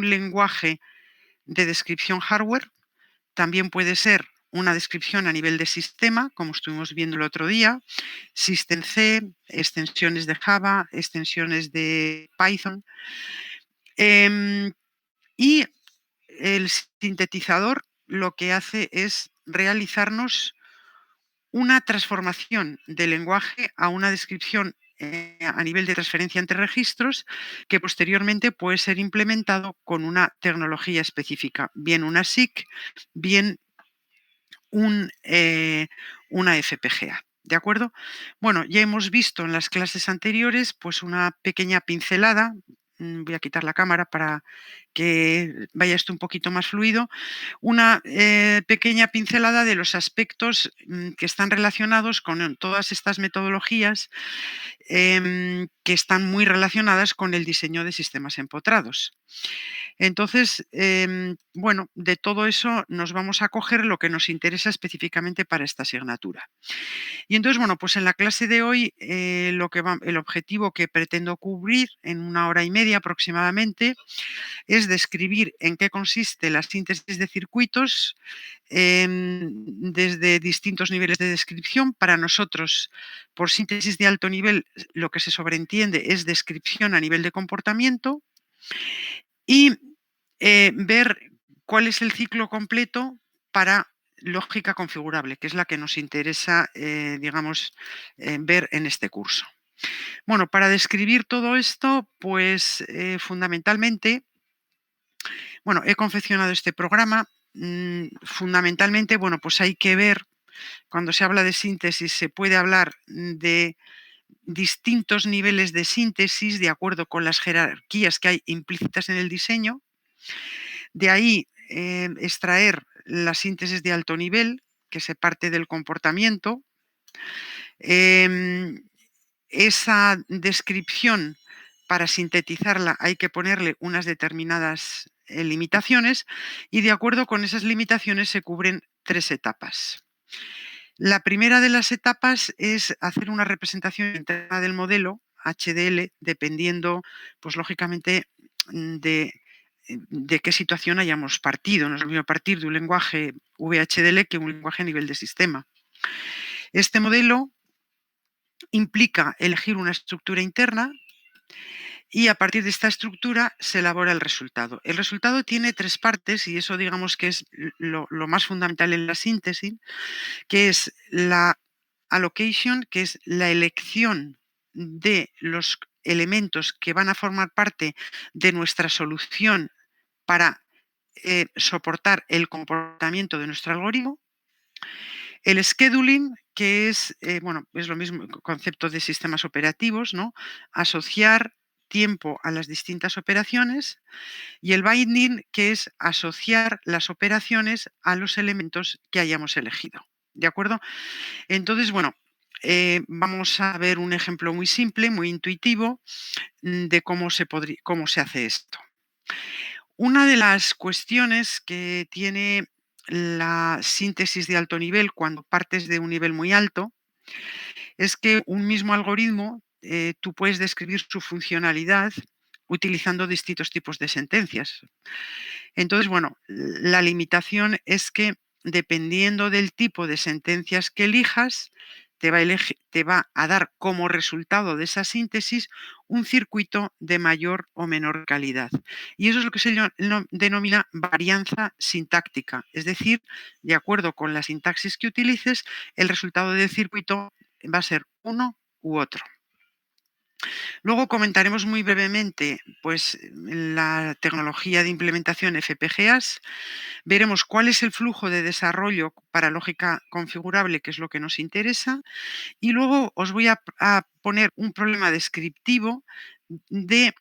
un lenguaje de descripción hardware, también puede ser una descripción a nivel de sistema, como estuvimos viendo el otro día, System-C, extensiones de Java, extensiones de Python. Y el sintetizador lo que hace es realizarnos una transformación del lenguaje a una descripción a nivel de transferencia entre registros que posteriormente puede ser implementado con una tecnología específica, bien una SIC, bien una FPGA. ¿De acuerdo? Bueno, ya hemos visto en las clases anteriores pues una pequeña pincelada. Voy a quitar la cámara para que vaya esto un poquito más fluido. Una pequeña pincelada de los aspectos que están relacionados con todas estas metodologías que están muy relacionadas con el diseño de sistemas empotrados. Entonces, bueno, de todo eso nos vamos a coger lo que nos interesa específicamente para esta asignatura. Y entonces, bueno, pues en la clase de hoy el objetivo que pretendo cubrir en 1 hora y media aproximadamente es describir en qué consiste la síntesis de circuitos desde distintos niveles de descripción. Para nosotros, por síntesis de alto nivel, lo que se sobreentiende es descripción a nivel de comportamiento y ver cuál es el ciclo completo para lógica configurable, que es la que nos interesa, digamos, ver en este curso. Bueno, para describir todo esto, pues fundamentalmente, bueno, he confeccionado este programa. Fundamentalmente, bueno, pues hay que ver, cuando se habla de síntesis, se puede hablar de distintos niveles de síntesis de acuerdo con las jerarquías que hay implícitas en el diseño. De ahí extraer la síntesis de alto nivel, que se parte del comportamiento. Esa descripción, para sintetizarla, hay que ponerle unas determinadas limitaciones y de acuerdo con esas limitaciones se cubren 3 etapas. La primera de las etapas es hacer una representación interna del modelo HDL, dependiendo, pues lógicamente, de qué situación hayamos partido. No es lo mismo partir de un lenguaje VHDL que un lenguaje a nivel de sistema. Este modelo implica elegir una estructura interna y a partir de esta estructura se elabora el resultado. El resultado tiene 3 partes y eso digamos que es lo más fundamental en la síntesis, que es la allocation, que es la elección de los elementos que van a formar parte de nuestra solución para soportar el comportamiento de nuestro algoritmo. El scheduling, que es, bueno, es lo mismo, concepto de sistemas operativos, ¿no? Asociar tiempo a las distintas operaciones. Y el binding, que es asociar las operaciones a los elementos que hayamos elegido. ¿De acuerdo? Entonces, bueno, vamos a ver un ejemplo muy simple, muy intuitivo, de cómo se hace esto. Una de las cuestiones que tiene la síntesis de alto nivel cuando partes de un nivel muy alto es que un mismo algoritmo, tú puedes describir su funcionalidad utilizando distintos tipos de sentencias. Entonces, bueno, la limitación es que dependiendo del tipo de sentencias que elijas, te va a dar como resultado de esa síntesis un circuito de mayor o menor calidad. Y eso es lo que se denomina varianza sintáctica. Es decir, de acuerdo con la sintaxis que utilices, el resultado del circuito va a ser uno u otro. Luego comentaremos muy brevemente pues, la tecnología de implementación FPGAs. Veremos cuál es el flujo de desarrollo para lógica configurable, que es lo que nos interesa. Y luego os voy a poner un problema descriptivo de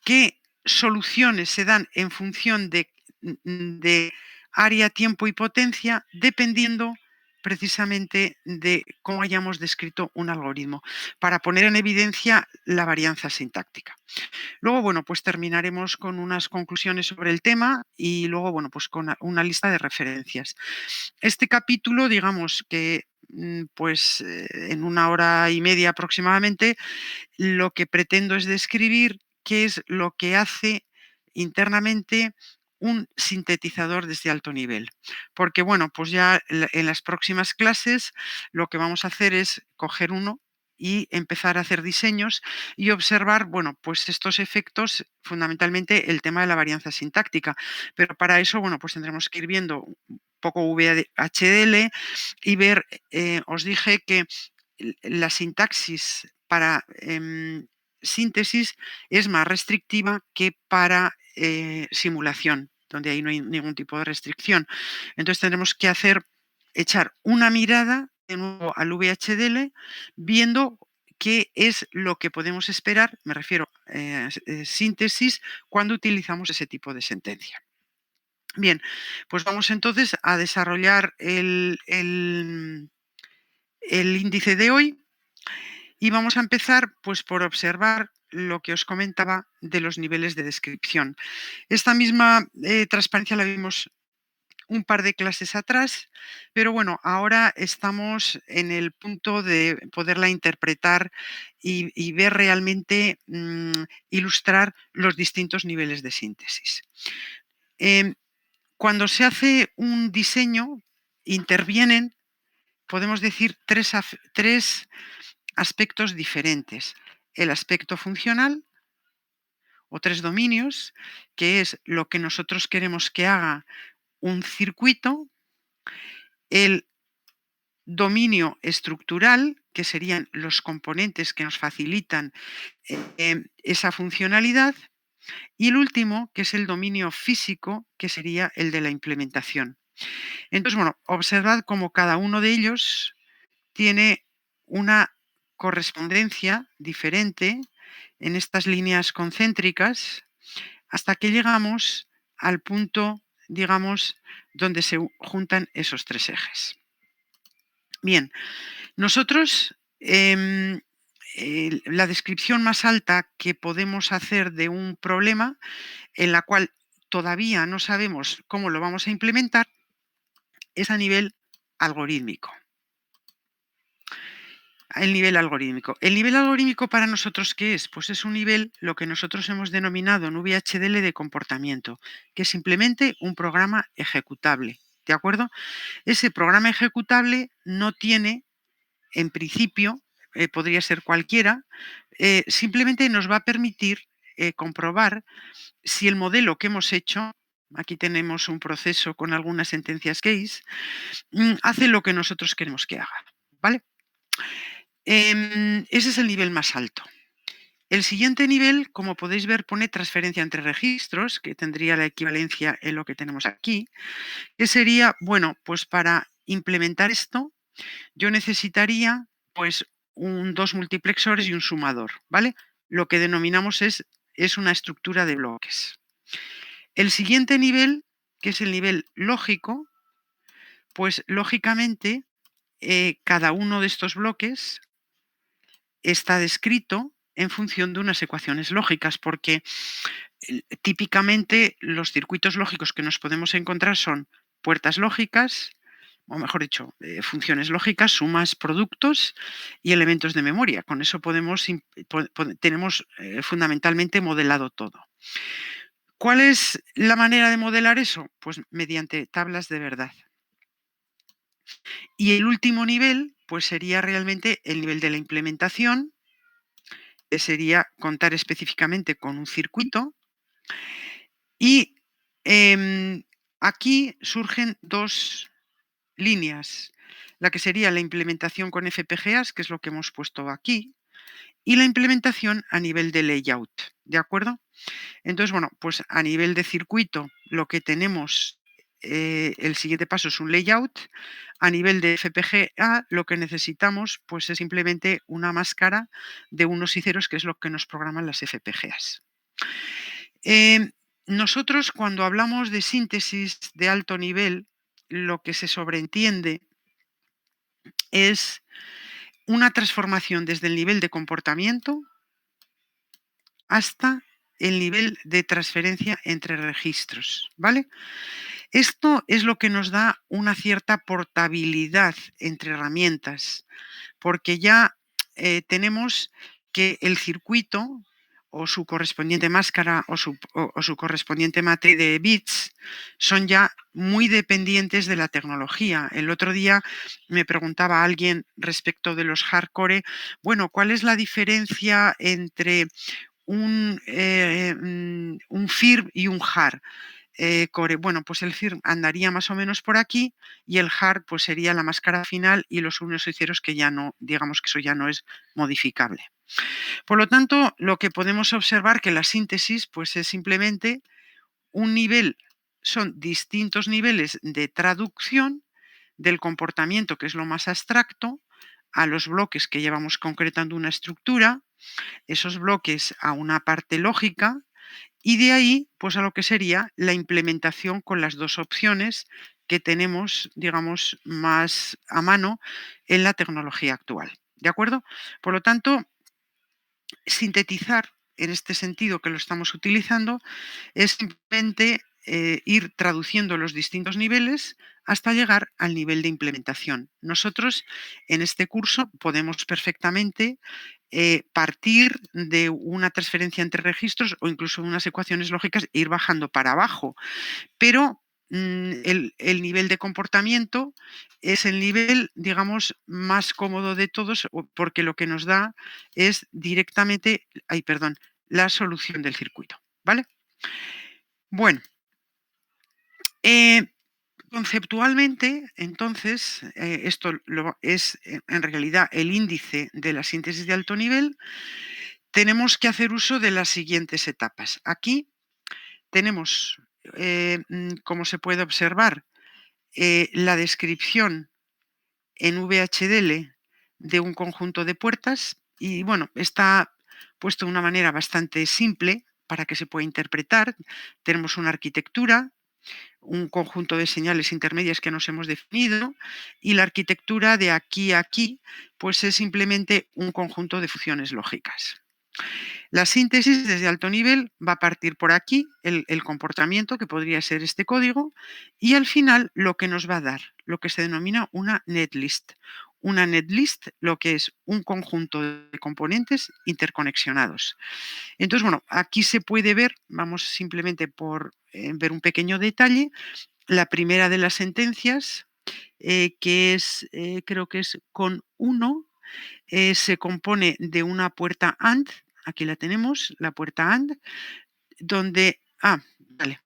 qué soluciones se dan en función de área, tiempo y potencia, dependiendo precisamente de cómo hayamos descrito un algoritmo, para poner en evidencia la varianza sintáctica. Luego, bueno, pues terminaremos con unas conclusiones sobre el tema y luego, bueno, pues con una lista de referencias. Este capítulo, digamos que pues en 1 hora y media aproximadamente, lo que pretendo es describir qué es lo que hace internamente un sintetizador desde alto nivel. Porque bueno, pues ya en las próximas clases lo que vamos a hacer es coger uno y empezar a hacer diseños y observar, bueno, pues estos efectos, fundamentalmente el tema de la varianza sintáctica. Pero para eso, bueno, pues tendremos que ir viendo un poco VHDL y ver, os dije que la sintaxis para síntesis es más restrictiva que para simulación, donde ahí no hay ningún tipo de restricción. Entonces tendremos que echar una mirada de nuevo al VHDL, viendo qué es lo que podemos esperar, me refiero a síntesis, cuando utilizamos ese tipo de sentencia. Bien, pues vamos entonces a desarrollar el índice de hoy y vamos a empezar pues por observar lo que os comentaba de los niveles de descripción. Esta misma transparencia la vimos un par de clases atrás, pero bueno, ahora estamos en el punto de poderla interpretar y ver realmente, ilustrar los distintos niveles de síntesis. Cuando se hace un diseño, intervienen, podemos decir, tres aspectos diferentes. El aspecto funcional, o tres dominios, que es lo que nosotros queremos que haga un circuito. El dominio estructural, que serían los componentes que nos facilitan esa funcionalidad. Y el último, que es el dominio físico, que sería el de la implementación. Entonces, bueno, observad cómo cada uno de ellos tiene una correspondencia diferente en estas líneas concéntricas hasta que llegamos al punto, digamos, donde se juntan esos tres ejes. Bien, nosotros la descripción más alta que podemos hacer de un problema en la cual todavía no sabemos cómo lo vamos a implementar es a nivel algorítmico. El nivel algorítmico. ¿El nivel algorítmico para nosotros qué es? Pues es un nivel, lo que nosotros hemos denominado en VHDL de comportamiento, que es simplemente un programa ejecutable. ¿De acuerdo? Ese programa ejecutable no tiene, en principio, podría ser cualquiera, simplemente nos va a permitir comprobar si el modelo que hemos hecho, aquí tenemos un proceso con algunas sentencias case, hace lo que nosotros queremos que haga. ¿Vale? Ese es el nivel más alto. El siguiente nivel, como podéis ver, pone transferencia entre registros, que tendría la equivalencia en lo que tenemos aquí, que sería, bueno, pues para implementar esto, yo necesitaría pues dos multiplexores y un sumador, ¿vale? Lo que denominamos es una estructura de bloques. El siguiente nivel, que es el nivel lógico, pues lógicamente cada uno de estos bloques está descrito en función de unas ecuaciones lógicas, porque típicamente los circuitos lógicos que nos podemos encontrar son puertas lógicas, o mejor dicho, funciones lógicas, sumas, productos y elementos de memoria. Con eso tenemos fundamentalmente modelado todo. ¿Cuál es la manera de modelar eso? Pues mediante tablas de verdad. Y el último nivel, pues sería realmente el nivel de la implementación, que sería contar específicamente con un circuito. Y aquí surgen dos líneas, la que sería la implementación con FPGAs, que es lo que hemos puesto aquí, y la implementación a nivel de layout, ¿de acuerdo? Entonces, bueno, pues a nivel de circuito lo que tenemos, el siguiente paso es un layout. A nivel de FPGA lo que necesitamos pues es simplemente una máscara de unos y ceros, que es lo que nos programan las FPGAs. Nosotros cuando hablamos de síntesis de alto nivel, lo que se sobreentiende es una transformación desde el nivel de comportamiento hasta el nivel de transferencia entre registros, ¿vale? Esto es lo que nos da una cierta portabilidad entre herramientas, porque ya tenemos que el circuito o su correspondiente máscara o su correspondiente matriz de bits son ya muy dependientes de la tecnología. El otro día me preguntaba alguien respecto de los hardcore, bueno, ¿cuál es la diferencia entre un firm y un hard? Core. Bueno, pues el firm andaría más o menos por aquí y el hard pues sería la máscara final y los unos y ceros que ya no, digamos que eso ya no es modificable. Por lo tanto, lo que podemos observar que la síntesis pues es simplemente un nivel, son distintos niveles de traducción del comportamiento, que es lo más abstracto, a los bloques que llevamos concretando una estructura, esos bloques a una parte lógica, y de ahí, pues a lo que sería la implementación con las dos opciones que tenemos, digamos, más a mano en la tecnología actual. ¿De acuerdo? Por lo tanto, sintetizar en este sentido que lo estamos utilizando es simplemente ir traduciendo los distintos niveles hasta llegar al nivel de implementación. Nosotros en este curso podemos perfectamente partir de una transferencia entre registros o incluso unas ecuaciones lógicas e ir bajando para abajo, pero el nivel de comportamiento es el nivel, digamos, más cómodo de todos porque lo que nos da es directamente, la solución del circuito, ¿vale? Bueno, eh, conceptualmente, entonces, esto es en realidad el índice de la síntesis de alto nivel. Tenemos que hacer uso de las siguientes etapas. Aquí tenemos, como se puede observar, la descripción en VHDL de un conjunto de puertas y bueno, está puesto de una manera bastante simple para que se pueda interpretar. Tenemos una arquitectura, un conjunto de señales intermedias que nos hemos definido y la arquitectura de aquí a aquí pues es simplemente un conjunto de funciones lógicas. La síntesis desde alto nivel va a partir por aquí, el comportamiento, que podría ser este código, y al final lo que nos va a dar, lo que se denomina una netlist. Una netlist, lo que es un conjunto de componentes interconexionados. Entonces, bueno, aquí se puede ver, vamos simplemente por ver un pequeño detalle, la primera de las sentencias, que es, creo que es con 1, se compone de una puerta AND, aquí la tenemos, la puerta AND, donde, vale,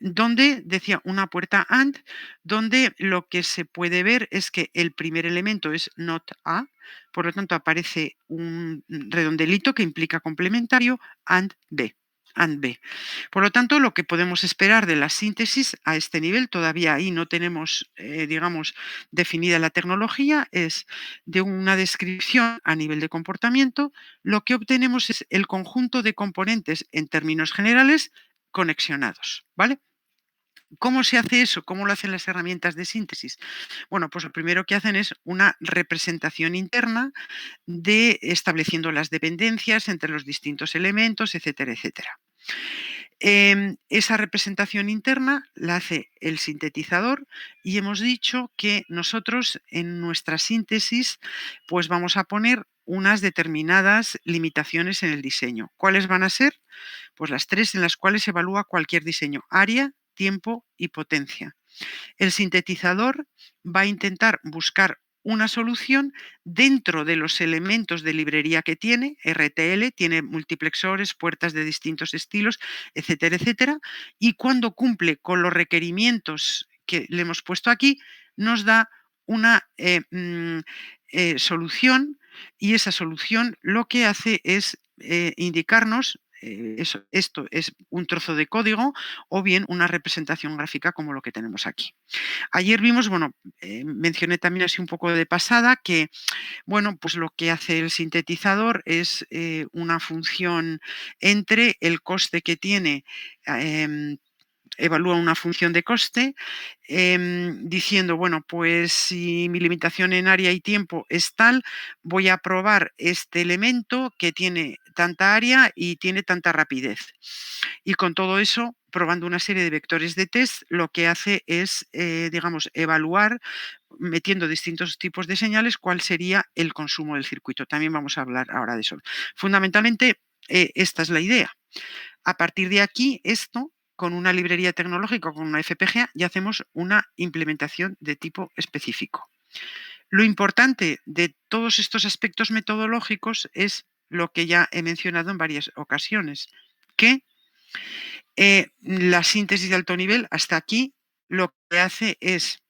donde decía una puerta AND, donde lo que se puede ver es que el primer elemento es NOT A, por lo tanto aparece un redondelito que implica complementario AND B. AND B. Por lo tanto, lo que podemos esperar de la síntesis a este nivel, todavía ahí no tenemos, digamos, definida la tecnología, es de una descripción a nivel de comportamiento, lo que obtenemos es el conjunto de componentes en términos generales conexionados, ¿vale? ¿Cómo se hace eso? ¿Cómo lo hacen las herramientas de síntesis? Bueno, pues lo primero que hacen es una representación interna de estableciendo las dependencias entre los distintos elementos, etcétera, etcétera. Esa representación interna la hace el sintetizador y hemos dicho que nosotros en nuestra síntesis pues vamos a poner unas determinadas limitaciones en el diseño. ¿Cuáles van a ser? Pues las 3 en las cuales se evalúa cualquier diseño: área, tiempo y potencia. El sintetizador va a intentar buscar una solución dentro de los elementos de librería que tiene, RTL, tiene multiplexores, puertas de distintos estilos, etcétera, etcétera, y cuando cumple con los requerimientos que le hemos puesto aquí, nos da una solución, y esa solución lo que hace es indicarnos esto es un trozo de código o bien una representación gráfica como lo que tenemos aquí. Ayer vimos, bueno, mencioné también así un poco de pasada que, bueno, pues lo que hace el sintetizador es una función entre el coste que tiene, evalúa una función de coste, diciendo, bueno, pues si mi limitación en área y tiempo es tal, voy a probar este elemento que tiene tanta área y tiene tanta rapidez. Y con todo eso, probando una serie de vectores de test, lo que hace es, digamos, evaluar, metiendo distintos tipos de señales, cuál sería el consumo del circuito. También vamos a hablar ahora de eso. Fundamentalmente, Esta es la idea. A partir de aquí, esto, con una librería tecnológica, con una FPGA, ya hacemos una implementación de tipo específico. Lo importante de todos estos aspectos metodológicos es lo que ya he mencionado en varias ocasiones, que la síntesis de alto nivel hasta aquí lo que hace es,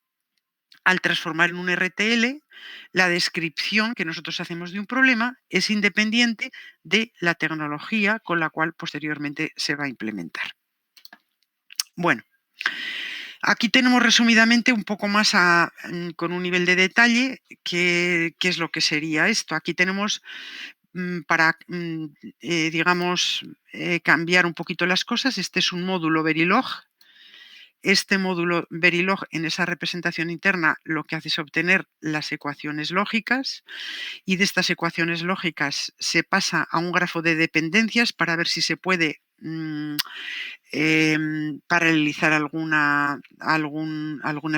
al transformar en un RTL, la descripción que nosotros hacemos de un problema es independiente de la tecnología con la cual posteriormente se va a implementar. Bueno, aquí tenemos resumidamente un poco más con un nivel de detalle qué es lo que sería esto. Aquí tenemos para, digamos, cambiar un poquito las cosas. Este es un módulo Verilog. Este módulo Verilog en esa representación interna lo que hace es obtener las ecuaciones lógicas y de estas ecuaciones lógicas se pasa a un grafo de dependencias para ver si se puede paralelizar algunas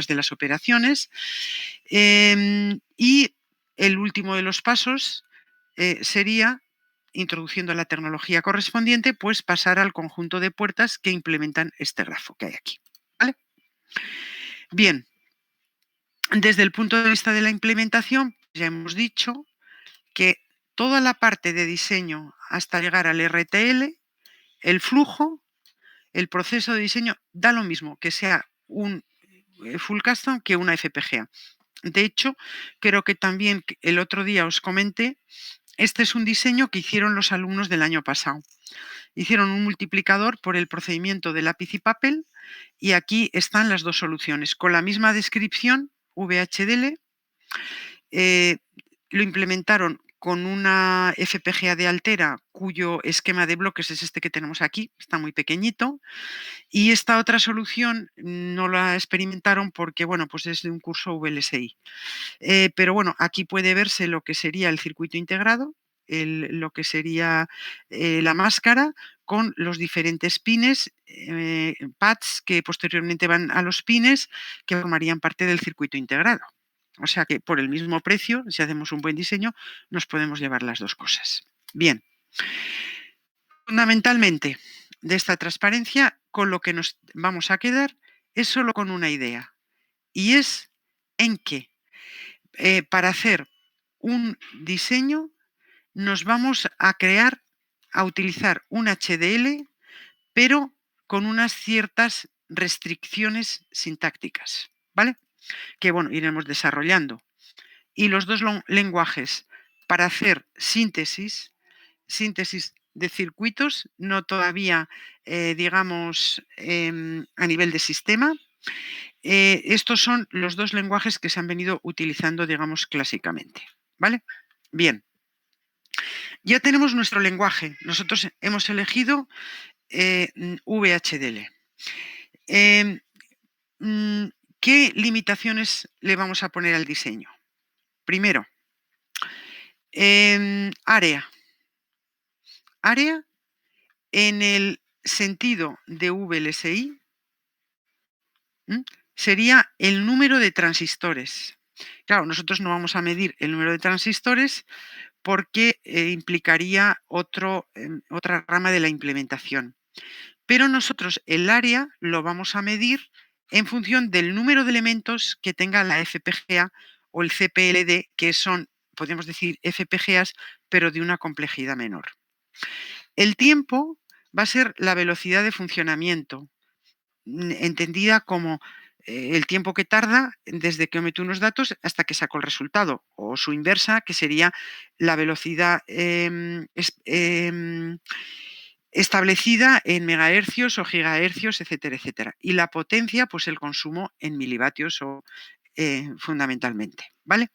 de las operaciones. Y el último de los pasos sería, introduciendo la tecnología correspondiente, pues pasar al conjunto de puertas que implementan este grafo que hay aquí. ¿Vale? Bien, desde el punto de vista de la implementación, ya hemos dicho que toda la parte de diseño hasta llegar al RTL, el flujo, el proceso de diseño, da lo mismo que sea un full custom que una FPGA. De hecho, creo que también el otro día os comenté, este es un diseño que hicieron los alumnos del año pasado. Hicieron un multiplicador por el procedimiento de lápiz y papel y aquí están las dos soluciones. Con la misma descripción, VHDL, lo implementaron con una FPGA de Altera cuyo esquema de bloques es este que tenemos aquí, está muy pequeñito, y esta otra solución no la experimentaron porque, bueno, pues es de un curso VLSI. Pero bueno, aquí puede verse lo que sería el circuito integrado, lo que sería la máscara con los diferentes pines, pads que posteriormente van a los pines que formarían parte del circuito integrado. O sea que por el mismo precio, si hacemos un buen diseño, nos podemos llevar las dos cosas. Bien. Fundamentalmente, de esta transparencia, con lo que nos vamos a quedar es solo con una idea. Y es en que para hacer un diseño nos vamos a utilizar un HDL, pero con unas ciertas restricciones sintácticas, ¿vale? Que, bueno, iremos desarrollando. Y los dos lenguajes para hacer síntesis de circuitos, no todavía, digamos, a nivel de sistema. Estos son los dos lenguajes que se han venido utilizando, digamos, clásicamente, ¿vale? Bien. Ya tenemos nuestro lenguaje. Nosotros hemos elegido VHDL. ¿Qué limitaciones le vamos a poner al diseño? Primero, área. Área en el sentido de VLSI sería el número de transistores. Claro, nosotros no vamos a medir el número de transistores porque implicaría otra rama de la implementación. Pero nosotros el área lo vamos a medir en función del número de elementos que tenga la FPGA o el CPLD, que son, podríamos decir, FPGAs, pero de una complejidad menor. El tiempo va a ser la velocidad de funcionamiento, entendida como el tiempo que tarda desde que meto unos datos hasta que saco el resultado, o su inversa, que sería la velocidad establecida en megahercios o gigahercios, etcétera, etcétera. Y la potencia, pues el consumo en milivatios o fundamentalmente, ¿vale?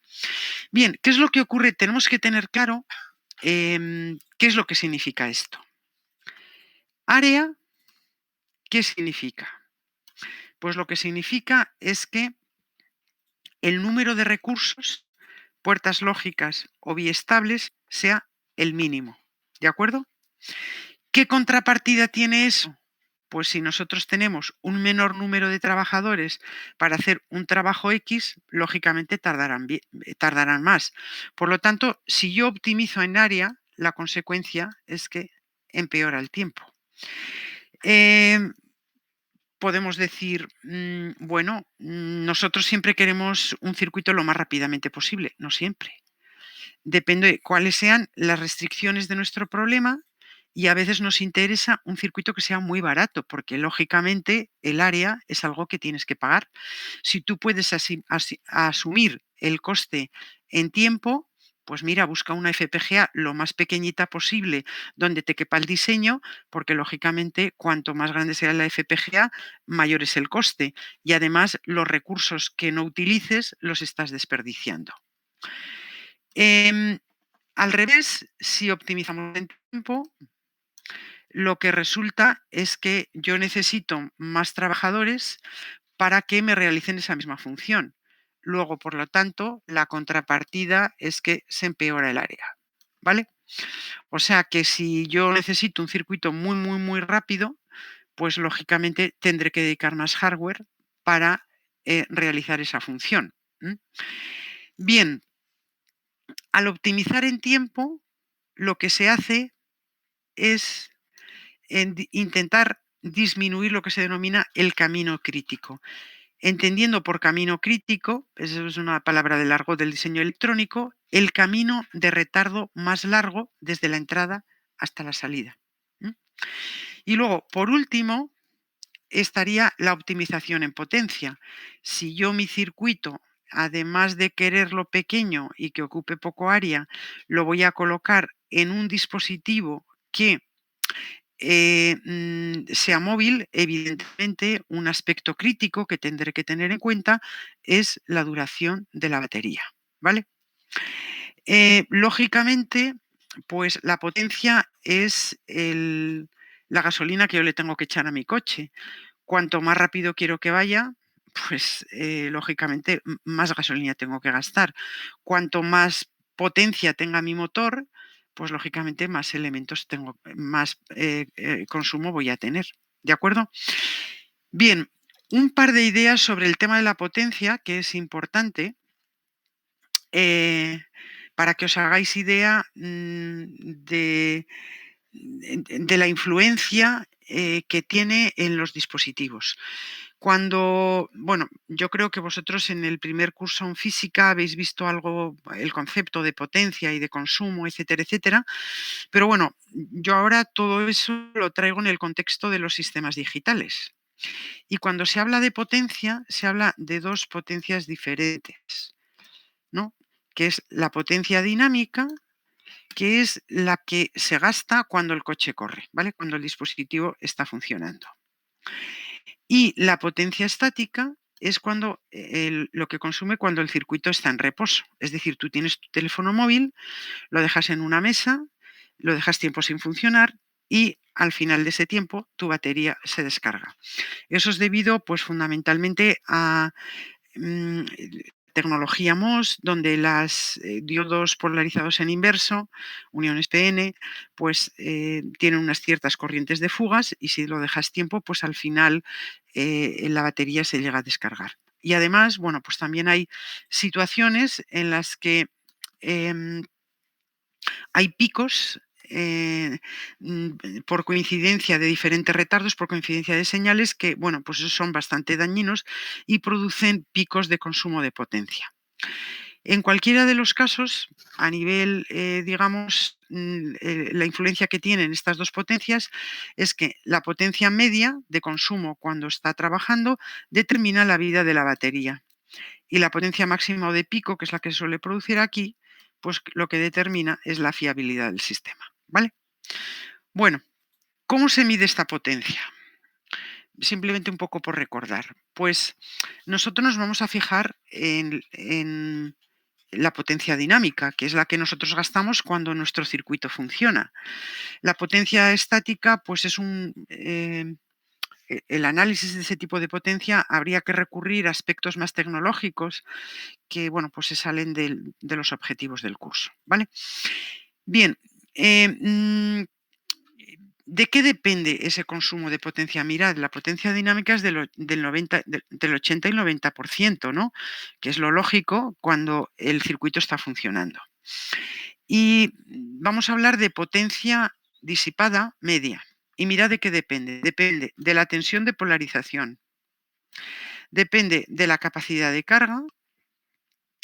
Bien, ¿qué es lo que ocurre? Tenemos que tener claro qué es lo que significa esto. Área, ¿qué significa? Pues lo que significa es que el número de recursos, puertas lógicas o biestables, sea el mínimo. ¿De acuerdo? ¿Qué contrapartida tiene eso? Pues si nosotros tenemos un menor número de trabajadores para hacer un trabajo X, lógicamente tardarán más. Por lo tanto, si yo optimizo en área, la consecuencia es que empeora el tiempo. Em, Podemos decir, bueno, nosotros siempre queremos un circuito lo más rápidamente posible, no siempre. Depende de cuáles sean las restricciones de nuestro problema y a veces nos interesa un circuito que sea muy barato, porque lógicamente el área es algo que tienes que pagar. Si tú puedes asumir el coste en tiempo, pues mira, busca una FPGA lo más pequeñita posible donde te quepa el diseño, porque lógicamente cuanto más grande sea la FPGA, mayor es el coste y además los recursos que no utilices los estás desperdiciando. Em, Al revés, si optimizamos en tiempo, lo que resulta es que yo necesito más trabajadores para que me realicen esa misma función. Luego, por lo tanto, la contrapartida es que se empeora el área, ¿vale? O sea que si yo necesito un circuito muy, muy, muy rápido, pues lógicamente tendré que dedicar más hardware para realizar esa función. Bien, al optimizar en tiempo, lo que se hace es intentar disminuir lo que se denomina el camino crítico. Entendiendo por camino crítico, eso es una palabra de largo del diseño electrónico, el camino de retardo más largo desde la entrada hasta la salida. Y luego, por último, estaría la optimización en potencia. Si yo mi circuito, además de quererlo pequeño y que ocupe poco área, lo voy a colocar en un dispositivo que sea móvil, evidentemente un aspecto crítico que tendré que tener en cuenta es la duración de la batería, ¿vale? Lógicamente, pues la potencia es la gasolina que yo le tengo que echar a mi coche. Cuanto más rápido quiero que vaya, pues lógicamente más gasolina tengo que gastar. Cuanto más potencia tenga mi motor, pues lógicamente más elementos tengo, más consumo voy a tener. ¿De acuerdo? Bien, un par de ideas sobre el tema de la potencia, que es importante, para que os hagáis idea de la influencia que tiene en los dispositivos. Bueno, yo creo que vosotros en el primer curso en física habéis visto algo, el concepto de potencia y de consumo, etcétera, etcétera. Pero bueno, yo ahora todo eso lo traigo en el contexto de los sistemas digitales. Y cuando se habla de potencia, se habla de dos potencias diferentes, ¿no? Que es la potencia dinámica, que es la que se gasta cuando el coche corre, ¿vale? Cuando el dispositivo está funcionando. Y la potencia estática es cuando lo que consume cuando el circuito está en reposo. Es decir, tú tienes tu teléfono móvil, lo dejas en una mesa, lo dejas tiempo sin funcionar y al final de ese tiempo tu batería se descarga. Eso es debido, pues, fundamentalmente a mm, tecnología MOS, donde las diodos polarizados en inverso, uniones PN, pues tienen unas ciertas corrientes de fugas y si lo dejas tiempo, pues al final la batería se llega a descargar. Y además, bueno, pues también hay situaciones en las que em, hay picos por coincidencia de diferentes retardos, por coincidencia de señales que, bueno, pues son bastante dañinos y producen picos de consumo de potencia. En cualquiera de los casos, a nivel, digamos, la influencia que tienen estas dos potencias es que la potencia media de consumo cuando está trabajando determina la vida de la batería. Y la potencia máxima o de pico, que es la que se suele producir aquí, pues lo que determina es la fiabilidad del sistema, ¿vale? Bueno, ¿cómo se mide esta potencia? Simplemente un poco por recordar. Pues nosotros nos vamos a fijar en la potencia dinámica, que es la que nosotros gastamos cuando nuestro circuito funciona. La potencia estática, pues es el análisis de ese tipo de potencia habría que recurrir a aspectos más tecnológicos que, bueno, pues se salen de los objetivos del curso, ¿vale? Bien, ¿de qué depende ese consumo de potencia? Mirad, la potencia dinámica es del 80 y el 90%, ¿no? Que es lo lógico cuando el circuito está funcionando. Y vamos a hablar de potencia disipada media. Y mirad de qué depende. Depende de la tensión de polarización, depende de la capacidad de carga,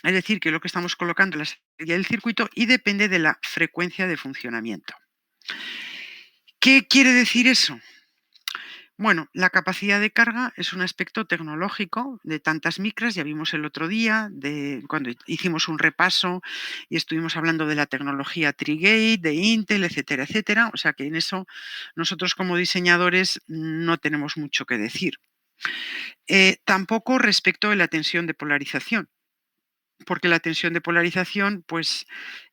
es decir, que es lo que estamos colocando en la salida del circuito, y depende de la frecuencia de funcionamiento. ¿Qué quiere decir eso? Bueno, la capacidad de carga es un aspecto tecnológico de tantas micras, ya vimos el otro día, cuando hicimos un repaso y estuvimos hablando de la tecnología Trigate, de Intel, etcétera, etcétera. O sea que en eso nosotros como diseñadores no tenemos mucho que decir. Tampoco respecto de la tensión de polarización, porque la tensión de polarización pues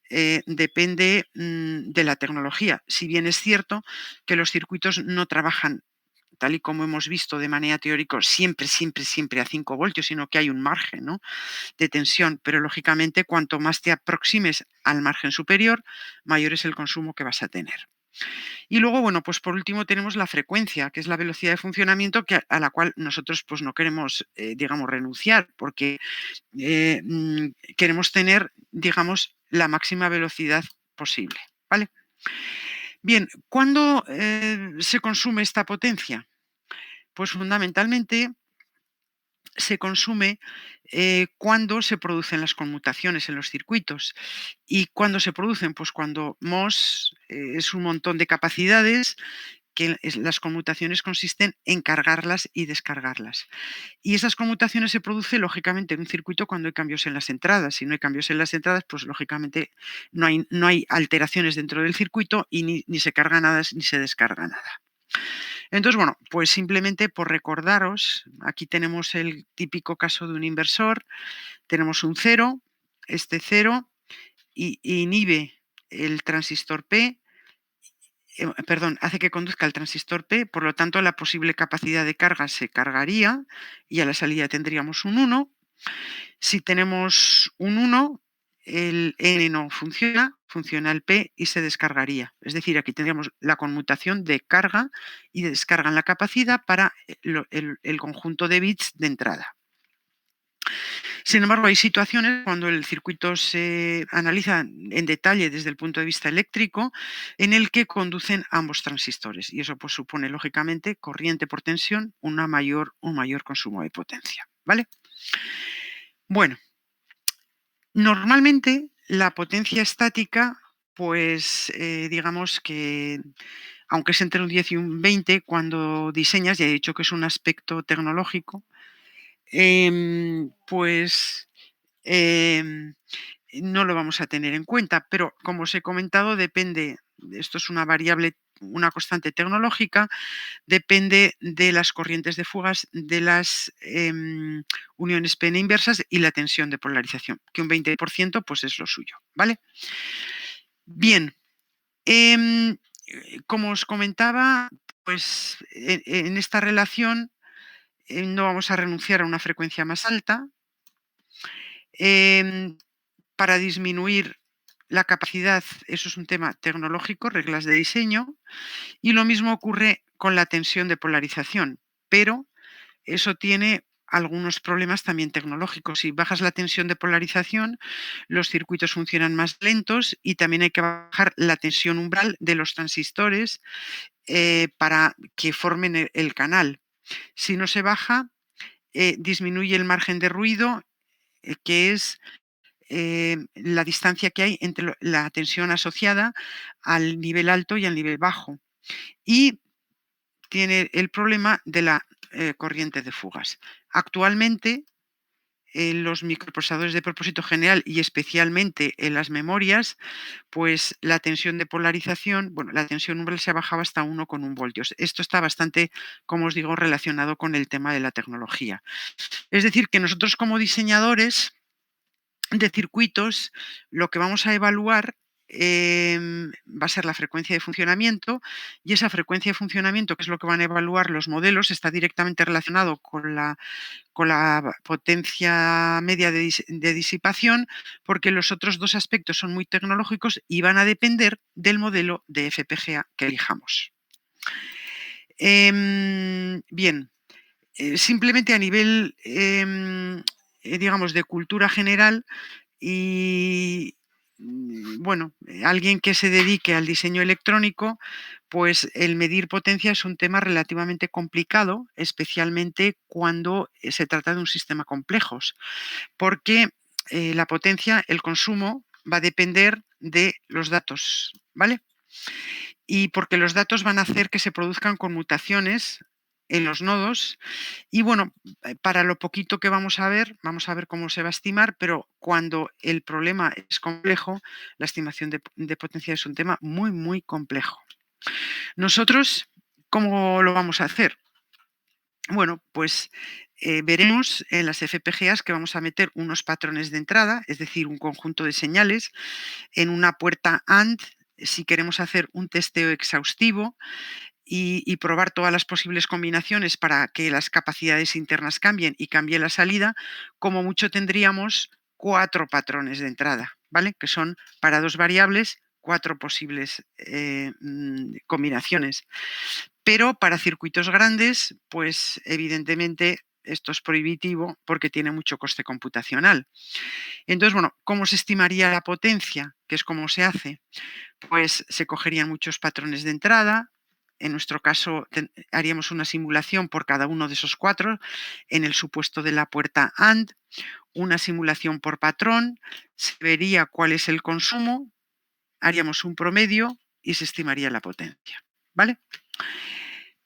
depende de la tecnología. Si bien es cierto que los circuitos no trabajan tal y como hemos visto de manera teórica, siempre, siempre, siempre a 5 voltios, sino que hay un margen, ¿no?, de tensión, pero lógicamente cuanto más te aproximes al margen superior, mayor es el consumo que vas a tener. Y luego, bueno, pues por último tenemos la frecuencia, que es la velocidad de funcionamiento a la cual nosotros pues no queremos, digamos, renunciar, porque queremos tener, digamos, la máxima velocidad posible, ¿vale? Bien, ¿cuándo se consume esta potencia? Pues fundamentalmente se consume cuando se producen las conmutaciones en los circuitos. ¿Y cuándo se producen? Pues cuando MOS es un montón de capacidades que las conmutaciones consisten en cargarlas y descargarlas. Y esas conmutaciones se producen lógicamente en un circuito cuando hay cambios en las entradas. Si no hay cambios en las entradas, pues lógicamente no hay alteraciones dentro del circuito y ni se carga nada ni se descarga nada. Entonces, bueno, pues simplemente por recordaros, aquí tenemos el típico caso de un inversor, tenemos un cero, este cero inhibe el transistor P, perdón, hace que conduzca el transistor P, por lo tanto la posible capacidad de carga se cargaría y a la salida tendríamos un 1. Si tenemos un 1, el N no funciona, funciona el P y se descargaría. Es decir, aquí tendríamos la conmutación de carga y de descarga en la capacidad para el conjunto de bits de entrada. Sin embargo, hay situaciones cuando el circuito se analiza en detalle desde el punto de vista eléctrico en el que conducen ambos transistores y eso pues supone lógicamente corriente por tensión, un mayor consumo de potencia, ¿vale? Bueno, normalmente la potencia estática, pues digamos que aunque es entre un 10 y un 20, cuando diseñas, ya he dicho que es un aspecto tecnológico, pues no lo vamos a tener en cuenta, pero como os he comentado, depende, esto es una variable, una constante tecnológica, depende de las corrientes de fugas, de las uniones PN inversas y la tensión de polarización, que un 20% pues es lo suyo, ¿vale? Bien, como os comentaba, pues en esta relación no vamos a renunciar a una frecuencia más alta. Para disminuir la capacidad, eso es un tema tecnológico, reglas de diseño, y lo mismo ocurre con la tensión de polarización, pero eso tiene algunos problemas también tecnológicos. Si bajas la tensión de polarización, los circuitos funcionan más lentos y también hay que bajar la tensión umbral de los transistores para que formen el canal. Si no se baja, disminuye el margen de ruido, que es la distancia que hay entre la tensión asociada al nivel alto y al nivel bajo. Y tiene el problema de la corriente de fugas. Actualmente, en los microprocesadores de propósito general y especialmente en las memorias, pues la tensión de polarización, bueno, la tensión umbral se ha bajado hasta 1,1 voltios. Esto está bastante, como os digo, relacionado con el tema de la tecnología. Es decir, que nosotros como diseñadores de circuitos, lo que vamos a evaluar va a ser la frecuencia de funcionamiento y esa frecuencia de funcionamiento, que es lo que van a evaluar los modelos, está directamente relacionado con la potencia media de disipación, porque los otros dos aspectos son muy tecnológicos y van a depender del modelo de FPGA que elijamos. Bien, simplemente a nivel, digamos, de cultura general, y bueno, alguien que se dedique al diseño electrónico, pues el medir potencia es un tema relativamente complicado, especialmente cuando se trata de un sistema complejos, porque la potencia, el consumo, va a depender de los datos, ¿vale? Y porque los datos van a hacer que se produzcan conmutaciones en los nodos. Y bueno, para lo poquito que vamos a ver cómo se va a estimar, pero cuando el problema es complejo, la estimación de potencia es un tema muy, muy complejo. Nosotros, ¿cómo lo vamos a hacer? Bueno, pues veremos en las FPGAs que vamos a meter unos patrones de entrada, es decir, un conjunto de señales en una puerta AND si queremos hacer un testeo exhaustivo y probar todas las posibles combinaciones para que las capacidades internas cambien y cambie la salida, como mucho tendríamos 4 patrones de entrada, ¿vale? Que son para 2 variables, 4 posibles combinaciones. Pero para circuitos grandes, pues evidentemente esto es prohibitivo porque tiene mucho coste computacional. Entonces, bueno, ¿cómo se estimaría la potencia? Que es como se hace. Pues se cogerían muchos patrones de entrada. En nuestro caso, haríamos una simulación por cada uno de esos 4. En el supuesto de la puerta AND, una simulación por patrón, se vería cuál es el consumo, haríamos un promedio y se estimaría la potencia. ¿Vale?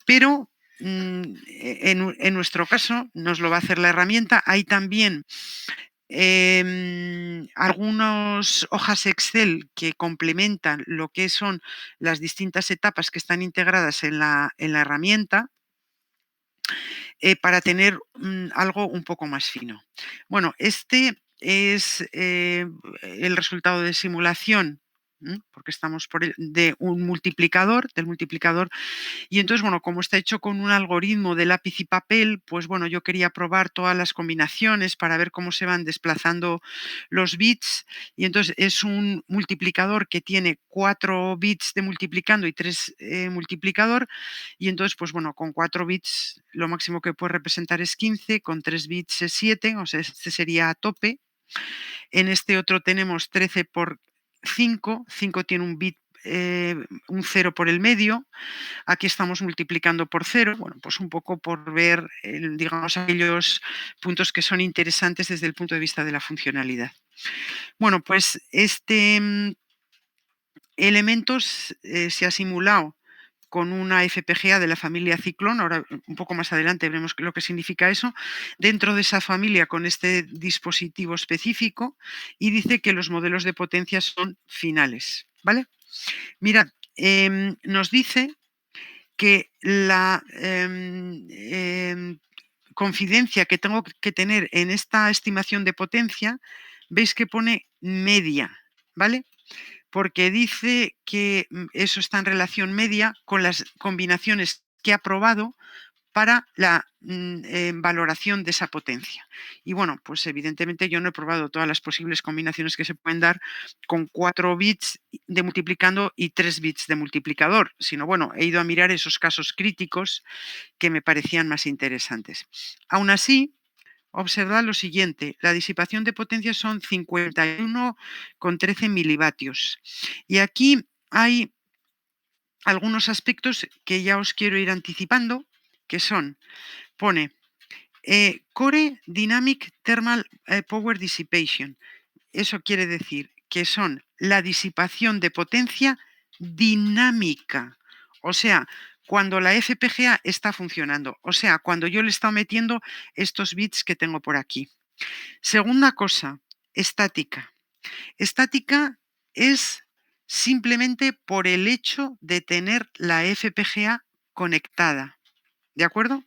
Pero en nuestro caso nos lo va a hacer la herramienta. Hay también algunas hojas Excel que complementan lo que son las distintas etapas que están integradas en la herramienta para tener algo un poco más fino. Bueno, este es el resultado de simulación, porque estamos de un multiplicador, del multiplicador. Y entonces, bueno, como está hecho con un algoritmo de lápiz y papel, pues bueno, yo quería probar todas las combinaciones para ver cómo se van desplazando los bits. Y entonces es un multiplicador que tiene 4 bits de multiplicando y 3 multiplicador. Y entonces, pues bueno, con 4 bits lo máximo que puede representar es 15, con 3 bits es 7, o sea, este sería a tope. En este otro tenemos 13 por 5, 5 tiene un bit, un 0 por el medio. Aquí estamos multiplicando por 0, bueno, pues un poco por ver, digamos, aquellos puntos que son interesantes desde el punto de vista de la funcionalidad. Bueno, pues este elementos se ha simulado con una FPGA de la familia Ciclón. Ahora, un poco más adelante, veremos lo que significa eso. Dentro de esa familia, con este dispositivo específico, y dice que los modelos de potencia son finales. ¿Vale? Mirad, nos dice que la confidencia que tengo que tener en esta estimación de potencia, veis que pone media, ¿vale? Porque dice que eso está en relación media con las combinaciones que ha probado para la valoración de esa potencia. Y bueno, pues evidentemente yo no he probado todas las posibles combinaciones que se pueden dar con 4 bits de multiplicando y 3 bits de multiplicador, sino bueno, he ido a mirar esos casos críticos que me parecían más interesantes. Aún así, observad lo siguiente, la disipación de potencia son 51,13 milivatios. Y aquí hay algunos aspectos que ya os quiero ir anticipando, que son, pone Core Dynamic Thermal Power Dissipation. Eso quiere decir que son la disipación de potencia dinámica. O sea, cuando la FPGA está funcionando. O sea, cuando yo le he estado metiendo estos bits que tengo por aquí. Segunda cosa, estática. Estática es simplemente por el hecho de tener la FPGA conectada. ¿De acuerdo?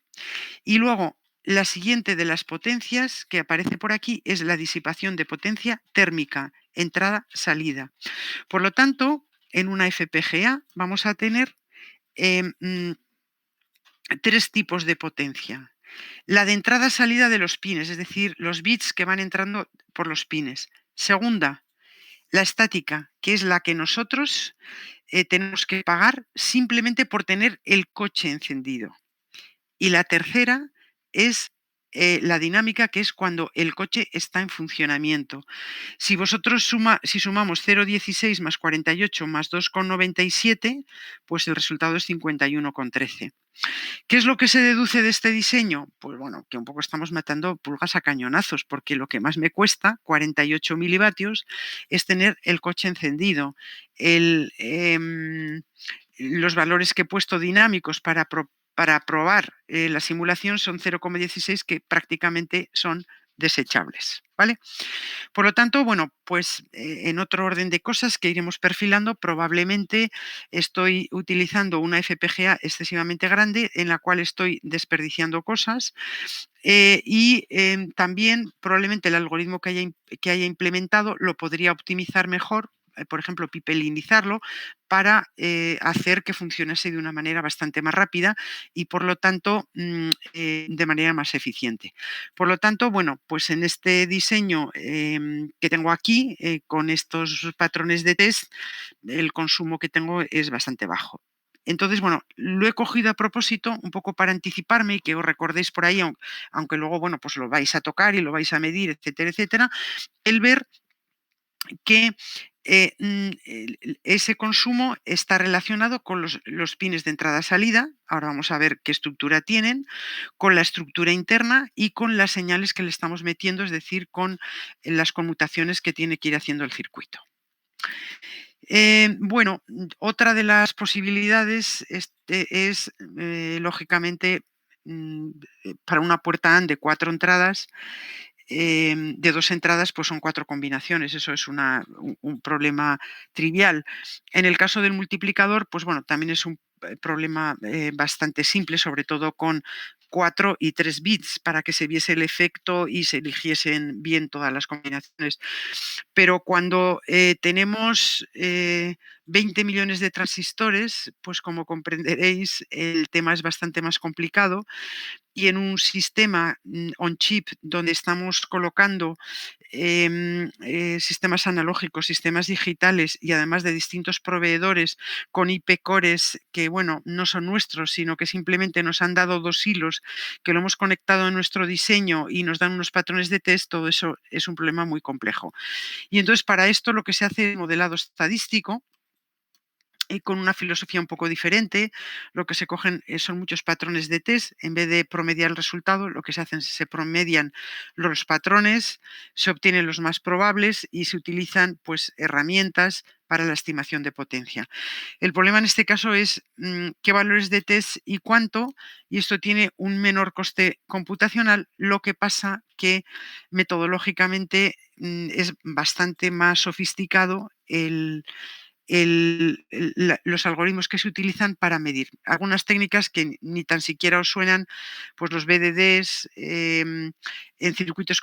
Y luego, la siguiente de las potencias que aparece por aquí es la disipación de potencia térmica, entrada-salida. Por lo tanto, en una FPGA vamos a tener 3 tipos de potencia. La de entrada-salida de los pines, es decir, los bits que van entrando por los pines. Segunda, la estática, que es la que nosotros tenemos que pagar simplemente por tener el coche encendido. Y la tercera es la dinámica, que es cuando el coche está en funcionamiento. Si sumamos 0,16 más 48 más 2,97, pues el resultado es 51,13. ¿Qué es lo que se deduce de este diseño? Pues bueno, que un poco estamos matando pulgas a cañonazos, porque lo que más me cuesta, 48 milivatios, es tener el coche encendido. Los valores que he puesto dinámicos para probar la simulación son 0,16, que prácticamente son desechables, ¿vale? Por lo tanto, bueno, pues en otro orden de cosas que iremos perfilando, probablemente estoy utilizando una FPGA excesivamente grande en la cual estoy desperdiciando cosas, y también probablemente el algoritmo que haya implementado lo podría optimizar mejor, por ejemplo, pipelinizarlo para hacer que funcionase de una manera bastante más rápida y, por lo tanto, de manera más eficiente. Por lo tanto, bueno, pues en este diseño que tengo aquí, con estos patrones de test, el consumo que tengo es bastante bajo. Entonces, bueno, lo he cogido a propósito un poco para anticiparme y que os recordéis por ahí, aunque luego, bueno, pues lo vais a tocar y lo vais a medir, etcétera, etcétera, el ver que ese consumo está relacionado con los pines de entrada-salida. Ahora vamos a ver qué estructura tienen, con la estructura interna y con las señales que le estamos metiendo, es decir, con las conmutaciones que tiene que ir haciendo el circuito. Bueno, otra de las posibilidades es, lógicamente, para una puerta AND de 4 entradas, de 2 entradas, pues son 4 combinaciones. Eso es un problema trivial. En el caso del multiplicador, pues bueno, también es un problema bastante simple, sobre todo con 4 y 3 bits, para que se viese el efecto y se eligiesen bien todas las combinaciones. Pero cuando tenemos 20 millones de transistores, pues como comprenderéis, el tema es bastante más complicado, y en un sistema on chip donde estamos colocando sistemas analógicos, sistemas digitales y además de distintos proveedores con IP cores que, bueno, no son nuestros, sino que simplemente nos han dado 2 hilos que lo hemos conectado en nuestro diseño y nos dan unos patrones de test, todo eso es un problema muy complejo. Y entonces, para esto lo que se hace es modelado estadístico, con una filosofía un poco diferente. Lo que se cogen son muchos patrones de test. En vez de promediar el resultado, lo que se hacen, se promedian los patrones, se obtienen los más probables y se utilizan, pues, herramientas para la estimación de potencia. El problema en este caso es qué valores de test y cuánto, y esto tiene un menor coste computacional. Lo que pasa que metodológicamente es bastante más sofisticado los algoritmos que se utilizan para medir. Algunas técnicas que ni tan siquiera os suenan, pues los BDDs, en circuitos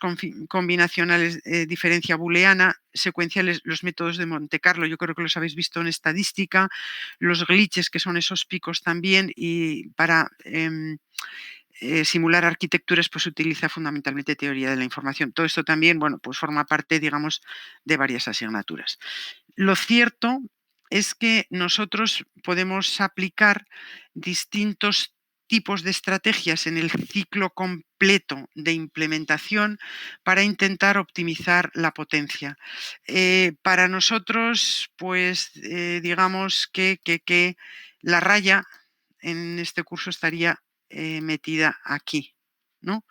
combinacionales, diferencia booleana, secuenciales, los métodos de Monte Carlo, yo creo que los habéis visto en estadística, los glitches, que son esos picos también, y para simular arquitecturas, pues se utiliza fundamentalmente teoría de la información. Todo esto también, bueno, pues forma parte, digamos, de varias asignaturas. Lo cierto es que nosotros podemos aplicar distintos tipos de estrategias en el ciclo completo de implementación para intentar optimizar la potencia. Para nosotros, pues digamos que la raya en este curso estaría metida aquí, ¿no?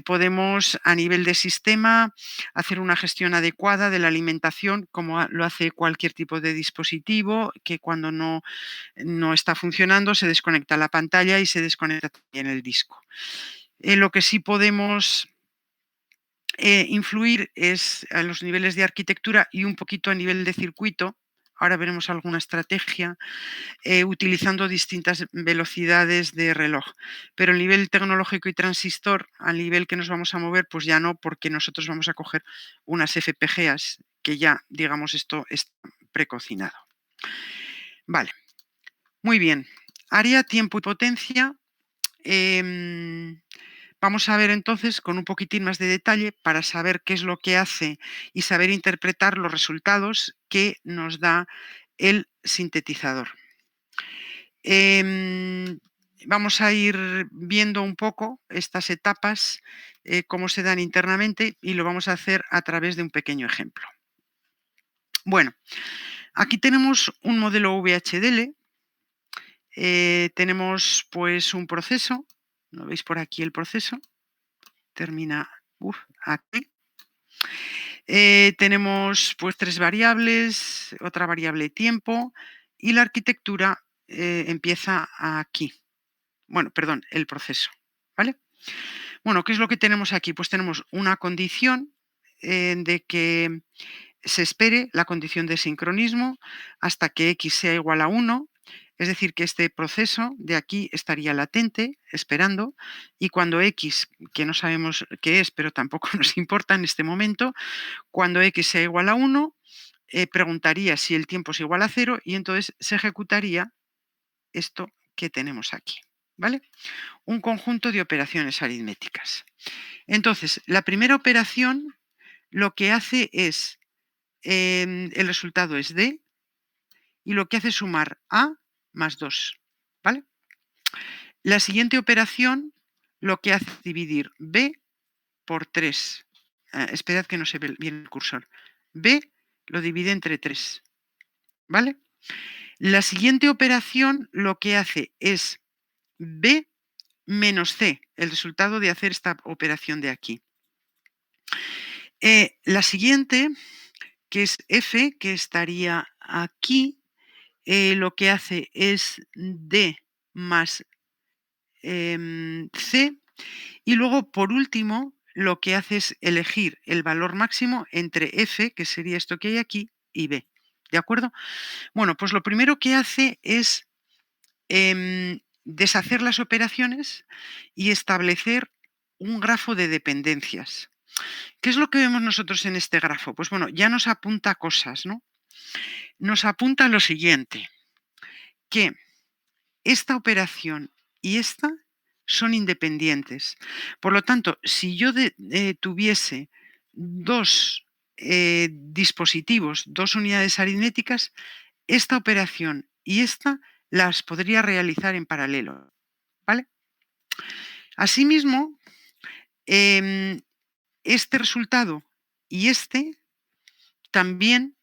Podemos, a nivel de sistema, hacer una gestión adecuada de la alimentación, como lo hace cualquier tipo de dispositivo, que cuando no está funcionando se desconecta la pantalla y se desconecta también el disco. Lo que sí podemos influir es a los niveles de arquitectura y un poquito a nivel de circuito. Ahora veremos alguna estrategia utilizando distintas velocidades de reloj. Pero el nivel tecnológico y transistor, al nivel que nos vamos a mover, pues ya no, porque nosotros vamos a coger unas FPGAs que ya, digamos, esto está precocinado. Vale, muy bien. Área, tiempo y potencia. Vamos a ver entonces con un poquitín más de detalle para saber qué es lo que hace y saber interpretar los resultados que nos da el sintetizador. Vamos a ir viendo un poco estas etapas, cómo se dan internamente, y lo vamos a hacer a través de un pequeño ejemplo. Bueno, aquí tenemos un modelo VHDL, tenemos pues un proceso, ¿lo veis por aquí el proceso? Termina aquí. Tenemos pues 3 variables, otra variable tiempo, y la arquitectura empieza aquí. Bueno, perdón, el proceso, ¿vale? Bueno, ¿qué es lo que tenemos aquí? Pues tenemos una condición de que se espere la condición de sincronismo hasta que x sea igual a 1, es decir, que este proceso de aquí estaría latente, esperando, y cuando x, que no sabemos qué es, pero tampoco nos importa en este momento, cuando x sea igual a 1, preguntaría si el tiempo es igual a 0 y entonces se ejecutaría esto que tenemos aquí, ¿vale? Un conjunto de operaciones aritméticas. Entonces, la primera operación lo que hace es, el resultado es D, y lo que hace es sumar A más 2, ¿vale? La siguiente operación lo que hace es dividir B por 3. Esperad que no se ve bien el cursor. B lo divide entre 3, ¿vale? La siguiente operación lo que hace es B menos C, el resultado de hacer esta operación de aquí. La siguiente, que es F, que estaría aquí, lo que hace es D más C, y luego, por último, lo que hace es elegir el valor máximo entre F, que sería esto que hay aquí, y B. ¿De acuerdo? Bueno, pues lo primero que hace es deshacer las operaciones y establecer un grafo de dependencias. ¿Qué es lo que vemos nosotros en este grafo? Pues bueno, ya nos apunta cosas, ¿no? Nos apunta lo siguiente, que esta operación y esta son independientes. Por lo tanto, si yo tuviese dos dispositivos, dos unidades aritméticas, esta operación y esta las podría realizar en paralelo, ¿vale? Asimismo, este resultado y este también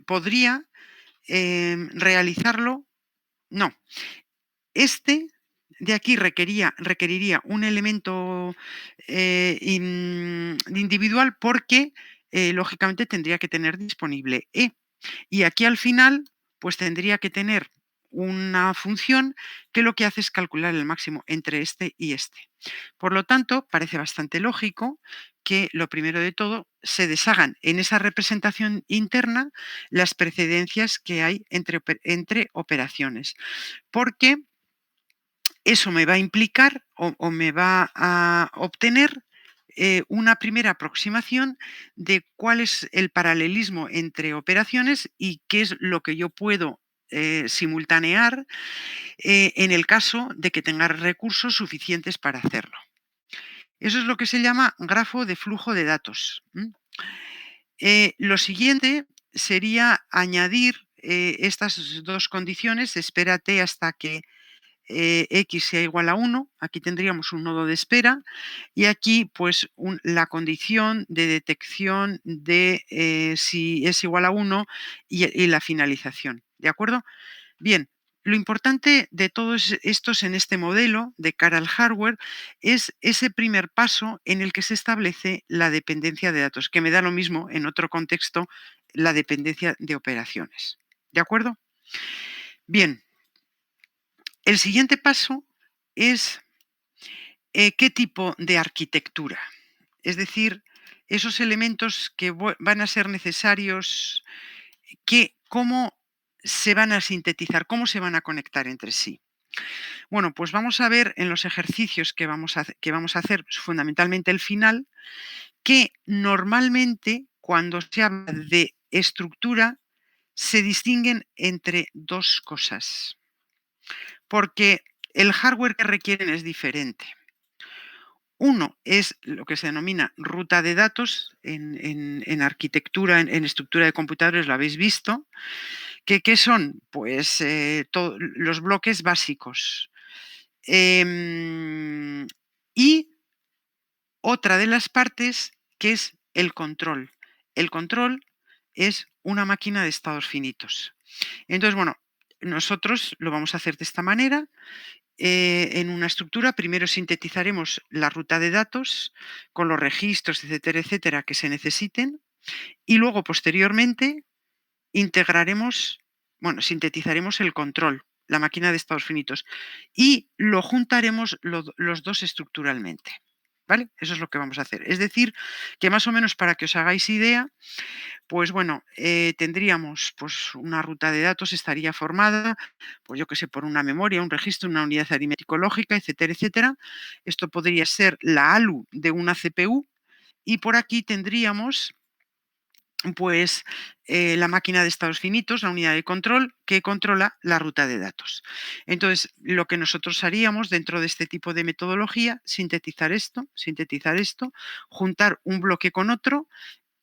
podría realizarlo. No, este de aquí requeriría un elemento individual porque, lógicamente, tendría que tener disponible E. Y aquí al final, pues tendría que tener una función que lo que hace es calcular el máximo entre este y este. Por lo tanto, parece bastante lógico que lo primero de todo se deshagan en esa representación interna las precedencias que hay entre operaciones, porque eso me va a implicar o me va a obtener una primera aproximación de cuál es el paralelismo entre operaciones y qué es lo que yo puedo simultanear en el caso de que tenga recursos suficientes para hacerlo. Eso es lo que se llama grafo de flujo de datos. Lo siguiente sería añadir estas dos condiciones. Espérate hasta que x sea igual a 1, aquí tendríamos un nodo de espera, y aquí pues la condición de detección de si es igual a 1 y la finalización, ¿de acuerdo? Bien, lo importante de todos estos en este modelo de cara al hardware es ese primer paso en el que se establece la dependencia de datos, que me da lo mismo en otro contexto la dependencia de operaciones, ¿de acuerdo? Bien, el siguiente paso es qué tipo de arquitectura, es decir, esos elementos que van a ser necesarios, cómo se van a sintetizar, cómo se van a conectar entre sí. Bueno, pues vamos a ver en los ejercicios que vamos a hacer, fundamentalmente el final, que normalmente cuando se habla de estructura se distinguen entre dos cosas, porque el hardware que requieren es diferente. Uno es lo que se denomina ruta de datos en arquitectura, en estructura de computadores, lo habéis visto, ¿Qué son? Pues los bloques básicos. Y otra de las partes que es el control. El control es una máquina de estados finitos. Entonces, bueno, nosotros lo vamos a hacer de esta manera. En una estructura primero sintetizaremos la ruta de datos con los registros, etcétera, etcétera, que se necesiten. Y luego, posteriormente, sintetizaremos el control, la máquina de estados finitos, y lo juntaremos los dos estructuralmente. ¿Vale? Eso es lo que vamos a hacer. Es decir, que más o menos para que os hagáis idea, pues bueno, tendríamos pues una ruta de datos, estaría formada, pues yo que sé, por una memoria, un registro, una unidad aritmético-lógica, etcétera, etcétera. Esto podría ser la ALU de una CPU y por aquí tendríamos pues la máquina de estados finitos, la unidad de control que controla la ruta de datos. Entonces, lo que nosotros haríamos dentro de este tipo de metodología, sintetizar esto, juntar un bloque con otro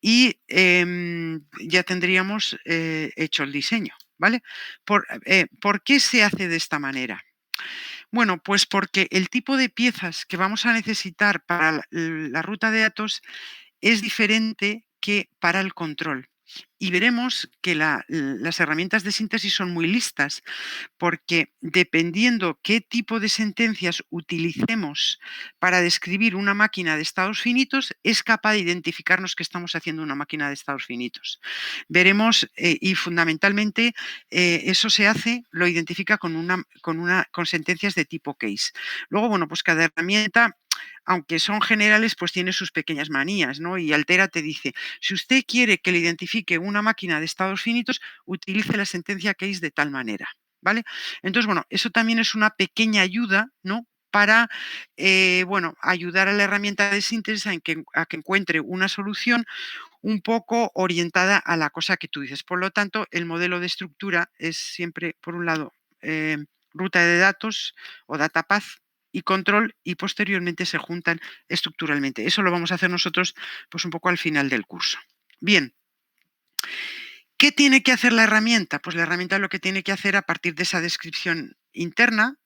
y ya tendríamos hecho el diseño, ¿vale? ¿Por qué se hace de esta manera? Bueno, pues porque el tipo de piezas que vamos a necesitar para la ruta de datos es diferente que para el control. Y veremos que las herramientas de síntesis son muy listas, porque dependiendo qué tipo de sentencias utilicemos para describir una máquina de estados finitos, es capaz de identificarnos que estamos haciendo una máquina de estados finitos. Veremos, y fundamentalmente eso se hace, lo identifica con sentencias de tipo case. Luego, bueno, pues cada herramienta, aunque son generales, pues tiene sus pequeñas manías, ¿no? Y Altera te dice, si usted quiere que le identifique una máquina de estados finitos, utilice la sentencia case de tal manera, ¿vale? Entonces, bueno, eso también es una pequeña ayuda, ¿no? Para, ayudar a la herramienta de síntesis a que encuentre una solución un poco orientada a la cosa que tú dices. Por lo tanto, el modelo de estructura es siempre, por un lado, ruta de datos o data path y control, y posteriormente se juntan estructuralmente. Eso lo vamos a hacer nosotros pues un poco al final del curso. Bien. ¿Qué tiene que hacer la herramienta? Pues la herramienta lo que tiene que hacer a partir de esa descripción interna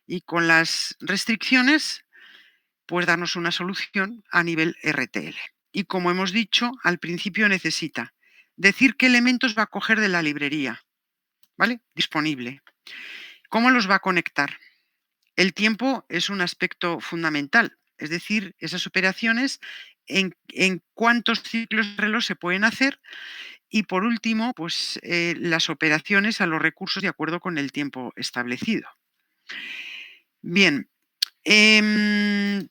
y con las restricciones, pues darnos una solución a nivel RTL. Y como hemos dicho, al principio necesita decir qué elementos va a coger de la librería, ¿vale? Disponible. ¿Cómo los va a conectar? El tiempo es un aspecto fundamental, es decir, esas operaciones, en cuántos ciclos de reloj se pueden hacer. Y por último, pues las operaciones a los recursos de acuerdo con el tiempo establecido. Bien,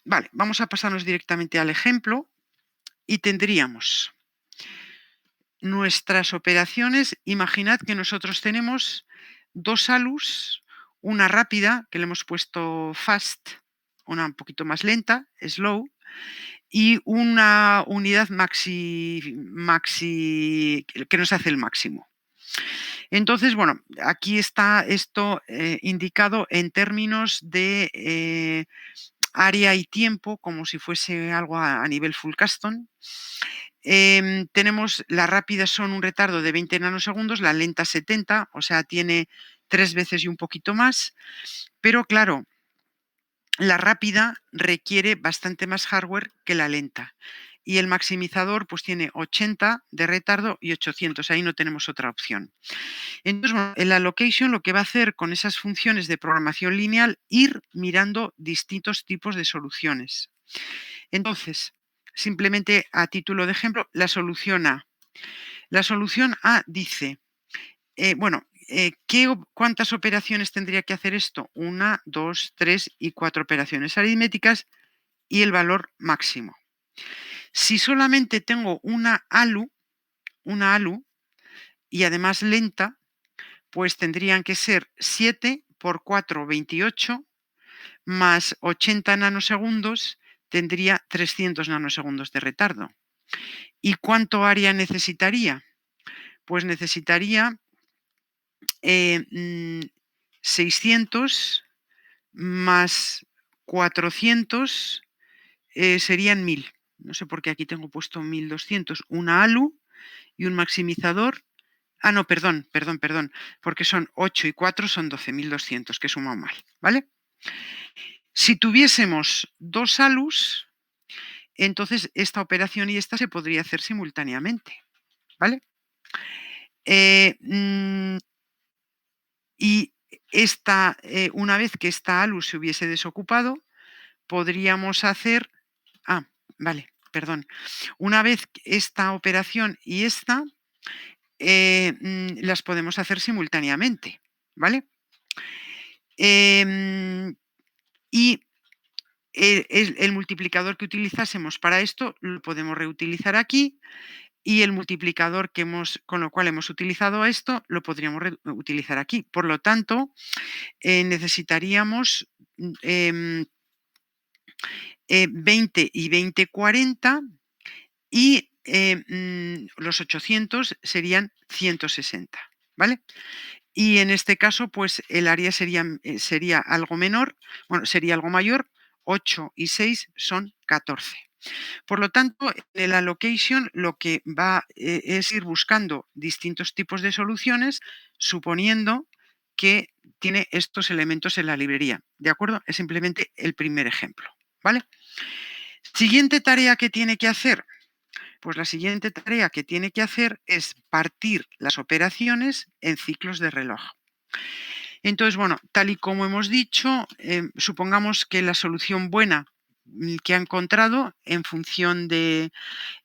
vale, vamos a pasarnos directamente al ejemplo y tendríamos nuestras operaciones. Imaginad que nosotros tenemos dos ALUs, una rápida, que le hemos puesto fast, una un poquito más lenta, slow, y una unidad maxi que nos hace el máximo. Entonces, bueno, aquí está esto indicado en términos de área y tiempo, como si fuese algo a nivel full custom. Tenemos, las rápidas son un retardo de 20 nanosegundos, la lenta 70, o sea, tiene 3 veces y un poquito más, pero claro, la rápida requiere bastante más hardware que la lenta. Y el maximizador pues tiene 80 de retardo y 800, ahí no tenemos otra opción. Entonces, bueno, el allocation lo que va a hacer con esas funciones de programación lineal, ir mirando distintos tipos de soluciones. Entonces, simplemente a título de ejemplo, la solución A. La solución A dice, ¿cuántas operaciones tendría que hacer esto? 1, 2, 3 y 4 operaciones aritméticas y el valor máximo. Si solamente tengo una ALU y además lenta, pues tendrían que ser 7 por 4, 28, más 80 nanosegundos, tendría 300 nanosegundos de retardo. ¿Y cuánto área necesitaría? Pues necesitaría 600 más 400 serían 1000. No sé por qué aquí tengo puesto 1200. Una ALU y un maximizador Ah, no, perdón, porque son 8 y 4 son 12.200, que he sumado mal, ¿vale? Si tuviésemos dos ALUs, entonces esta operación y esta se podría hacer simultáneamente, ¿vale? Y una vez que esta ALU se hubiese desocupado, podríamos hacer... Ah, vale, perdón. Una vez esta operación y esta, las podemos hacer simultáneamente, ¿vale? Y el multiplicador que utilizásemos para esto lo podemos reutilizar aquí, y el multiplicador con lo cual hemos utilizado esto lo podríamos utilizar aquí. Por lo tanto, necesitaríamos 20 y 20, 40, y los 800 serían 160, ¿vale? Y en este caso, pues el área sería algo menor, bueno, sería algo mayor, 8 y 6 son 14. Por lo tanto, en el allocation lo que va es ir buscando distintos tipos de soluciones, suponiendo que tiene estos elementos en la librería, ¿de acuerdo? Es simplemente el primer ejemplo, ¿vale? Siguiente tarea que tiene que hacer. Pues la siguiente tarea que tiene que hacer es partir las operaciones en ciclos de reloj. Entonces, bueno, tal y como hemos dicho, supongamos que la solución buena que ha encontrado en función de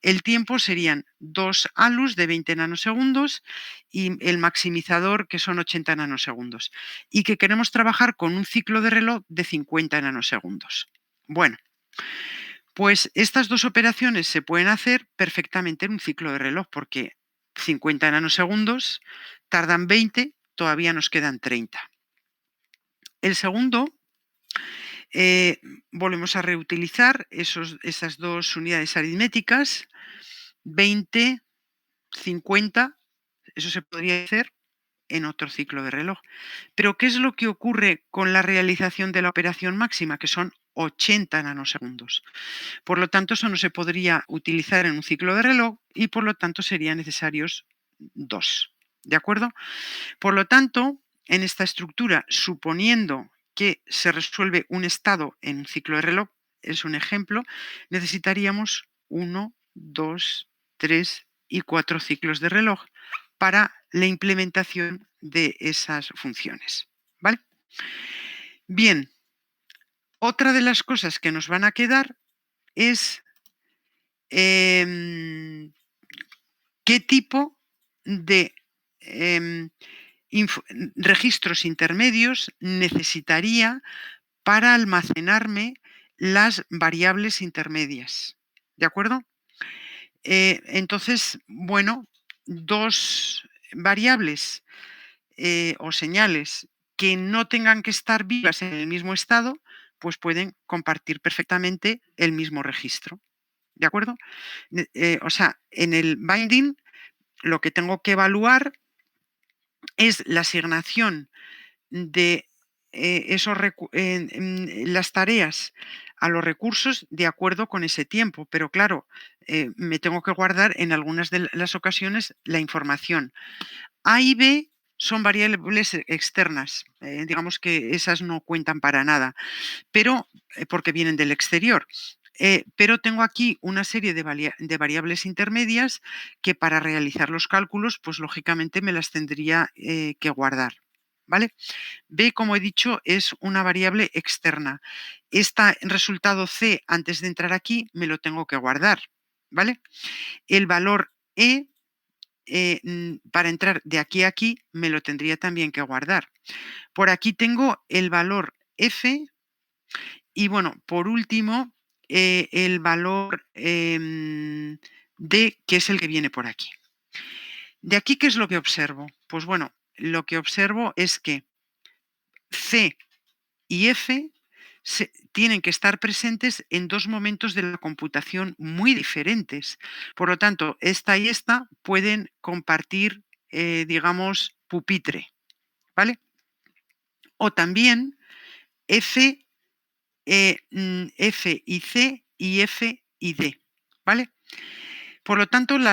el tiempo serían 2 ALUs de 20 nanosegundos y el maximizador, que son 80 nanosegundos, y que queremos trabajar con un ciclo de reloj de 50 nanosegundos. Bueno, pues estas dos operaciones se pueden hacer perfectamente en un ciclo de reloj, porque 50 nanosegundos tardan 20, todavía nos quedan 30. El segundo, volvemos a reutilizar esas dos unidades aritméticas, 20, 50, eso se podría hacer en otro ciclo de reloj. Pero ¿qué es lo que ocurre con la realización de la operación máxima? Que son 80 nanosegundos. Por lo tanto, eso no se podría utilizar en un ciclo de reloj y por lo tanto serían necesarios 2. ¿De acuerdo? Por lo tanto, en esta estructura, suponiendo que se resuelve un estado en un ciclo de reloj, es un ejemplo, necesitaríamos 1, 2, 3 y 4 ciclos de reloj para la implementación de esas funciones. ¿Vale? Bien, otra de las cosas que nos van a quedar es qué tipo de registros intermedios necesitaría para almacenarme las variables intermedias. ¿De acuerdo? Entonces, bueno, dos variables o señales que no tengan que estar vivas en el mismo estado, pues pueden compartir perfectamente el mismo registro. ¿De acuerdo? O sea, en el binding lo que tengo que evaluar es la asignación de las tareas a los recursos de acuerdo con ese tiempo. Pero claro, me tengo que guardar en algunas de las ocasiones la información. A y B son variables externas, digamos que esas no cuentan para nada, pero porque vienen del exterior. Pero tengo aquí una serie de variables intermedias que para realizar los cálculos, pues lógicamente me las tendría que guardar. ¿Vale? B, como he dicho, es una variable externa. Este resultado C, antes de entrar aquí, me lo tengo que guardar. ¿Vale? El valor E, para entrar de aquí a aquí, me lo tendría también que guardar. Por aquí tengo el valor F y, bueno, por último, el valor D, que es el que viene por aquí. De aquí, ¿qué es lo que observo? Pues bueno, lo que observo es que C y F tienen que estar presentes en dos momentos de la computación muy diferentes. Por lo tanto, esta y esta pueden compartir, digamos, pupitre, ¿vale? O también F, F y C y F y D, ¿vale? Por lo tanto, el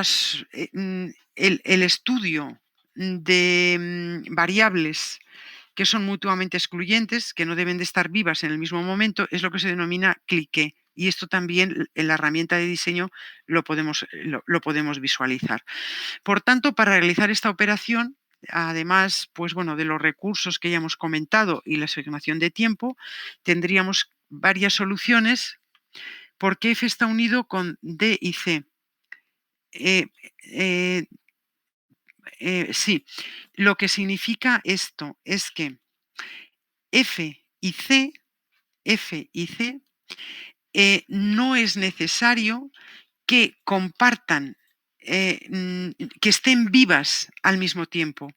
estudio de variables que son mutuamente excluyentes, que no deben de estar vivas en el mismo momento, es lo que se denomina clique. Y esto también en la herramienta de diseño lo podemos visualizar. Por tanto, para realizar esta operación, además, pues bueno, de los recursos que ya hemos comentado y la asignación de tiempo, tendríamos varias soluciones porque F está unido con D y C. Eh, eh, sí, lo que significa esto es que F y C, no es necesario que compartan, que estén vivas al mismo tiempo,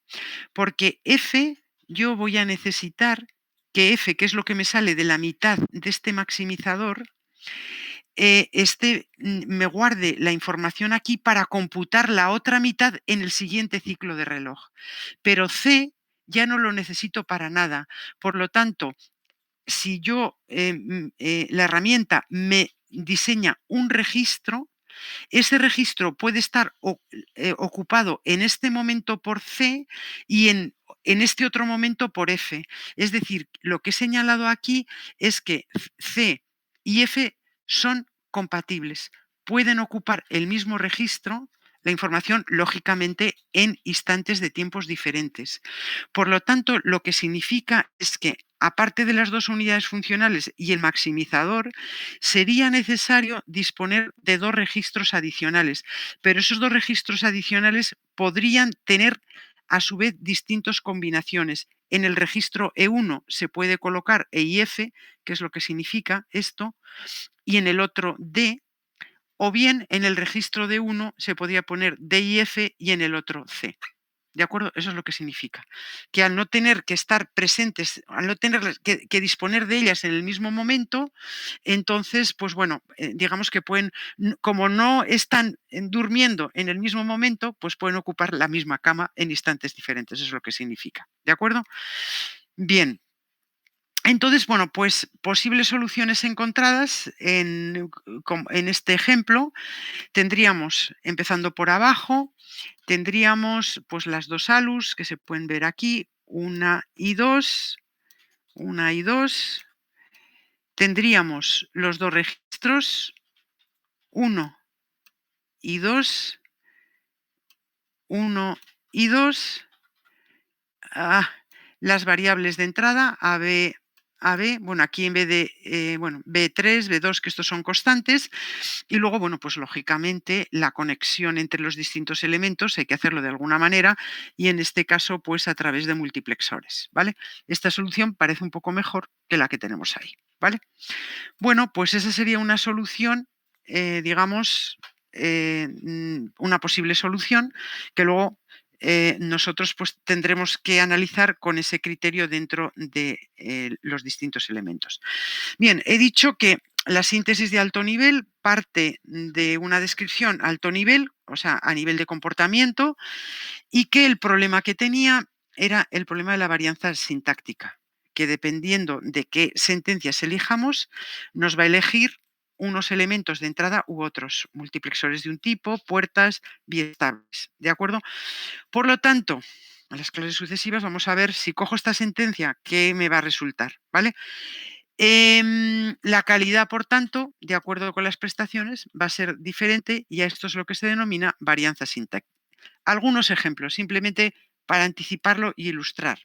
porque F yo voy a necesitar que F, que es lo que me sale de la mitad de este maximizador, me guarde la información aquí para computar la otra mitad en el siguiente ciclo de reloj. Pero C ya no lo necesito para nada. Por lo tanto, si yo, la herramienta me diseña un registro, ese registro puede estar ocupado en este momento por C y en este otro momento por F. Es decir, lo que he señalado aquí es que C y F son compatibles. Pueden ocupar el mismo registro, la información, lógicamente, en instantes de tiempos diferentes. Por lo tanto, lo que significa es que, aparte de las dos unidades funcionales y el maximizador, sería necesario disponer de dos registros adicionales, pero esos dos registros adicionales podrían tener a su vez distintas combinaciones. En el registro E1 se puede colocar EIF, que es lo que significa esto, y en el otro D, o bien en el registro D1 se podría poner DIF y en el otro C. ¿De acuerdo? Eso es lo que significa. Que al no tener que estar presentes, al no tener que disponer de ellas en el mismo momento, entonces, pues bueno, digamos que pueden, como no están durmiendo en el mismo momento, pues pueden ocupar la misma cama en instantes diferentes. Eso es lo que significa. ¿De acuerdo? Bien. Entonces, bueno, pues posibles soluciones encontradas en este ejemplo tendríamos, empezando por abajo, tendríamos pues las dos ALUs que se pueden ver aquí, una y dos. Tendríamos los dos registros, 1 y 2, 1 y 2. Las variables de entrada, AB, bueno, aquí en vez de, B3, B2, que estos son constantes, y luego, bueno, pues lógicamente la conexión entre los distintos elementos hay que hacerlo de alguna manera y en este caso, pues a través de multiplexores, ¿vale? Esta solución parece un poco mejor que la que tenemos ahí, ¿vale? Bueno, pues esa sería una solución, digamos, una posible solución que luego nosotros pues tendremos que analizar con ese criterio dentro de los distintos elementos. Bien, he dicho que la síntesis de alto nivel parte de una descripción alto nivel, o sea, a nivel de comportamiento, y que el problema que tenía era el problema de la varianza sintáctica, que dependiendo de qué sentencias elijamos, nos va a elegir unos elementos de entrada u otros, multiplexores de un tipo, puertas, biestables, ¿de acuerdo? Por lo tanto, en las clases sucesivas vamos a ver si cojo esta sentencia, qué me va a resultar, ¿vale? La calidad, por tanto, de acuerdo con las prestaciones, va a ser diferente y a esto es lo que se denomina varianza sintáctica. Algunos ejemplos, simplemente para anticiparlo y ilustrar.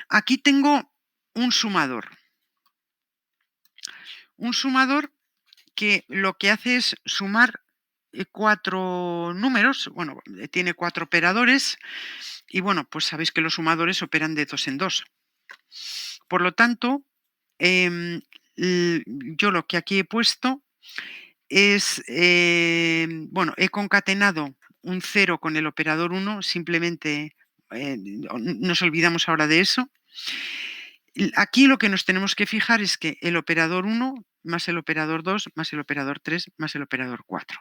Aquí tengo un sumador. Un sumador que lo que hace es sumar 4 números, bueno, tiene 4 operadores y bueno, pues sabéis que los sumadores operan de 2 en 2. Por lo tanto, yo lo que aquí he puesto es, bueno, he concatenado un 0 con el operador 1, simplemente nos olvidamos ahora de eso. Aquí lo que nos tenemos que fijar es que el operador 1 más el operador 2 más el operador 3 más el operador 4.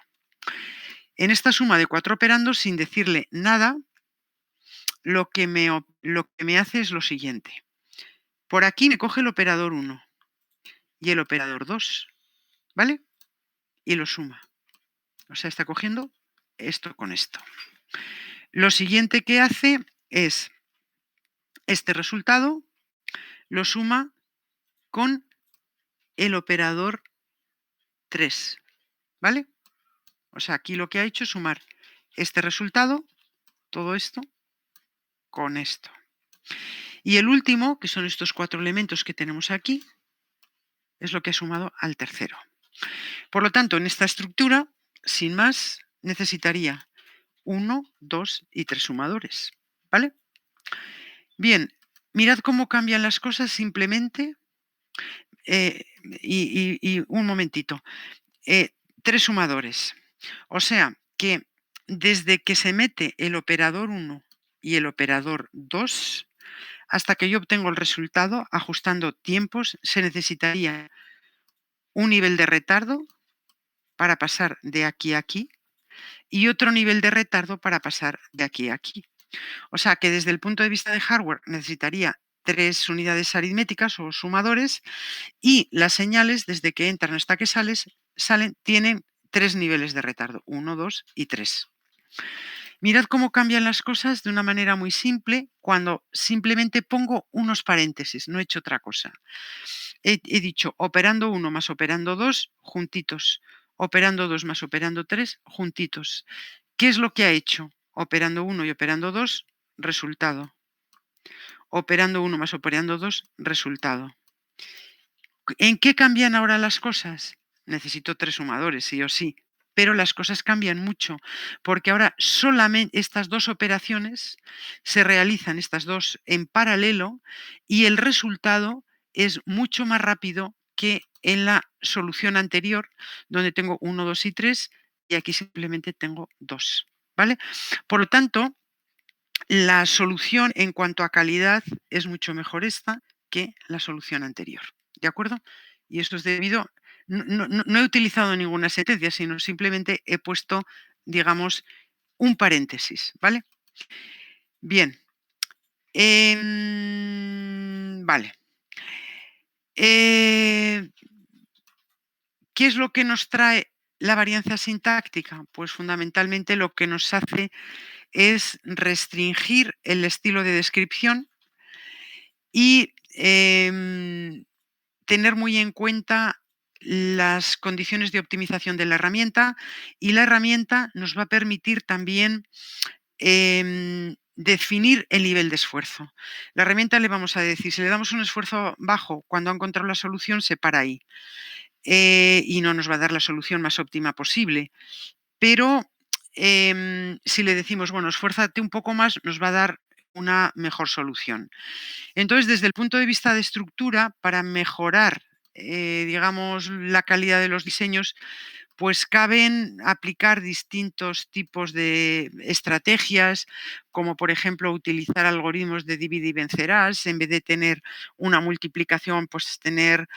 En esta suma de 4 operandos, sin decirle nada, lo que me hace es lo siguiente. Por aquí me coge el operador 1 y el operador 2, ¿vale? Y lo suma. O sea, está cogiendo esto con esto. Lo siguiente que hace es este resultado, lo suma con el operador 3, ¿vale? O sea, aquí lo que ha hecho es sumar este resultado, todo esto, con esto. Y el último, que son estos 4 elementos que tenemos aquí, es lo que ha sumado al tercero. Por lo tanto, en esta estructura, sin más, necesitaría 1, 2 y 3 sumadores, ¿vale? Bien, mirad cómo cambian las cosas simplemente, y un momentito, 3 sumadores. O sea, que desde que se mete el operador 1 y el operador 2, hasta que yo obtengo el resultado, ajustando tiempos, se necesitaría un nivel de retardo para pasar de aquí a aquí y otro nivel de retardo para pasar de aquí a aquí. O sea que desde el punto de vista de hardware necesitaría 3 unidades aritméticas o sumadores y las señales desde que entran hasta que salen tienen 3 niveles de retardo, 1, 2 y 3. Mirad cómo cambian las cosas de una manera muy simple cuando simplemente pongo unos paréntesis, no he hecho otra cosa. He dicho operando 1 más operando 2 juntitos, operando 2 más operando 3 juntitos. ¿Qué es lo que ha hecho? Operando 1 y operando 2, resultado. Operando 1 más operando 2, resultado. ¿En qué cambian ahora las cosas? Necesito 3 sumadores, sí o sí, pero las cosas cambian mucho, porque ahora solamente estas 2 operaciones se realizan, estas 2 en paralelo, y el resultado es mucho más rápido que en la solución anterior, donde tengo 1, 2 y 3, y aquí simplemente tengo 2, ¿vale? Por lo tanto, la solución en cuanto a calidad es mucho mejor esta que la solución anterior, ¿de acuerdo? Y esto es debido, no he utilizado ninguna sentencia, sino simplemente he puesto, digamos, un paréntesis, ¿vale? Bien. Vale. ¿Qué es lo que nos trae la varianza sintáctica? Pues fundamentalmente lo que nos hace es restringir el estilo de descripción y tener muy en cuenta las condiciones de optimización de la herramienta, y la herramienta nos va a permitir también definir el nivel de esfuerzo. La herramienta le vamos a decir, si le damos un esfuerzo bajo cuando ha encontrado la solución, se para ahí, y no nos va a dar la solución más óptima posible. Pero si le decimos, bueno, esfuérzate un poco más, nos va a dar una mejor solución. Entonces, desde el punto de vista de estructura, para mejorar, digamos, la calidad de los diseños, pues caben aplicar distintos tipos de estrategias, como por ejemplo utilizar algoritmos de divide y vencerás, en vez de tener una multiplicación, pues tener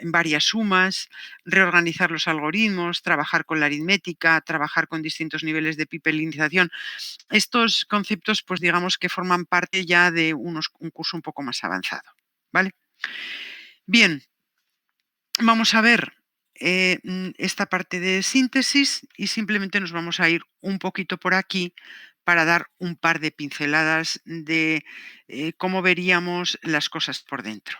varias sumas, reorganizar los algoritmos, trabajar con la aritmética, trabajar con distintos niveles de pipelinización. Estos conceptos, pues digamos que forman parte ya de un curso un poco más avanzado, ¿vale? Bien, vamos a ver esta parte de síntesis y simplemente nos vamos a ir un poquito por aquí para dar un par de pinceladas de cómo veríamos las cosas por dentro.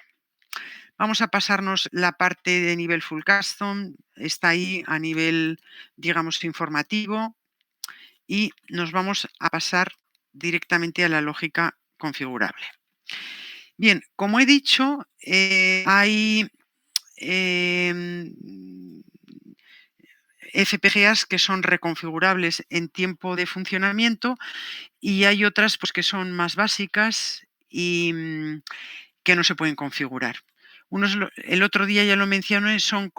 Vamos a pasarnos la parte de nivel full custom, está ahí a nivel, digamos, informativo, y nos vamos a pasar directamente a la lógica configurable. Bien, como he dicho, hay FPGAs que son reconfigurables en tiempo de funcionamiento, y hay otras pues, que son más básicas y que no se pueden configurar. El otro día ya lo mencioné, son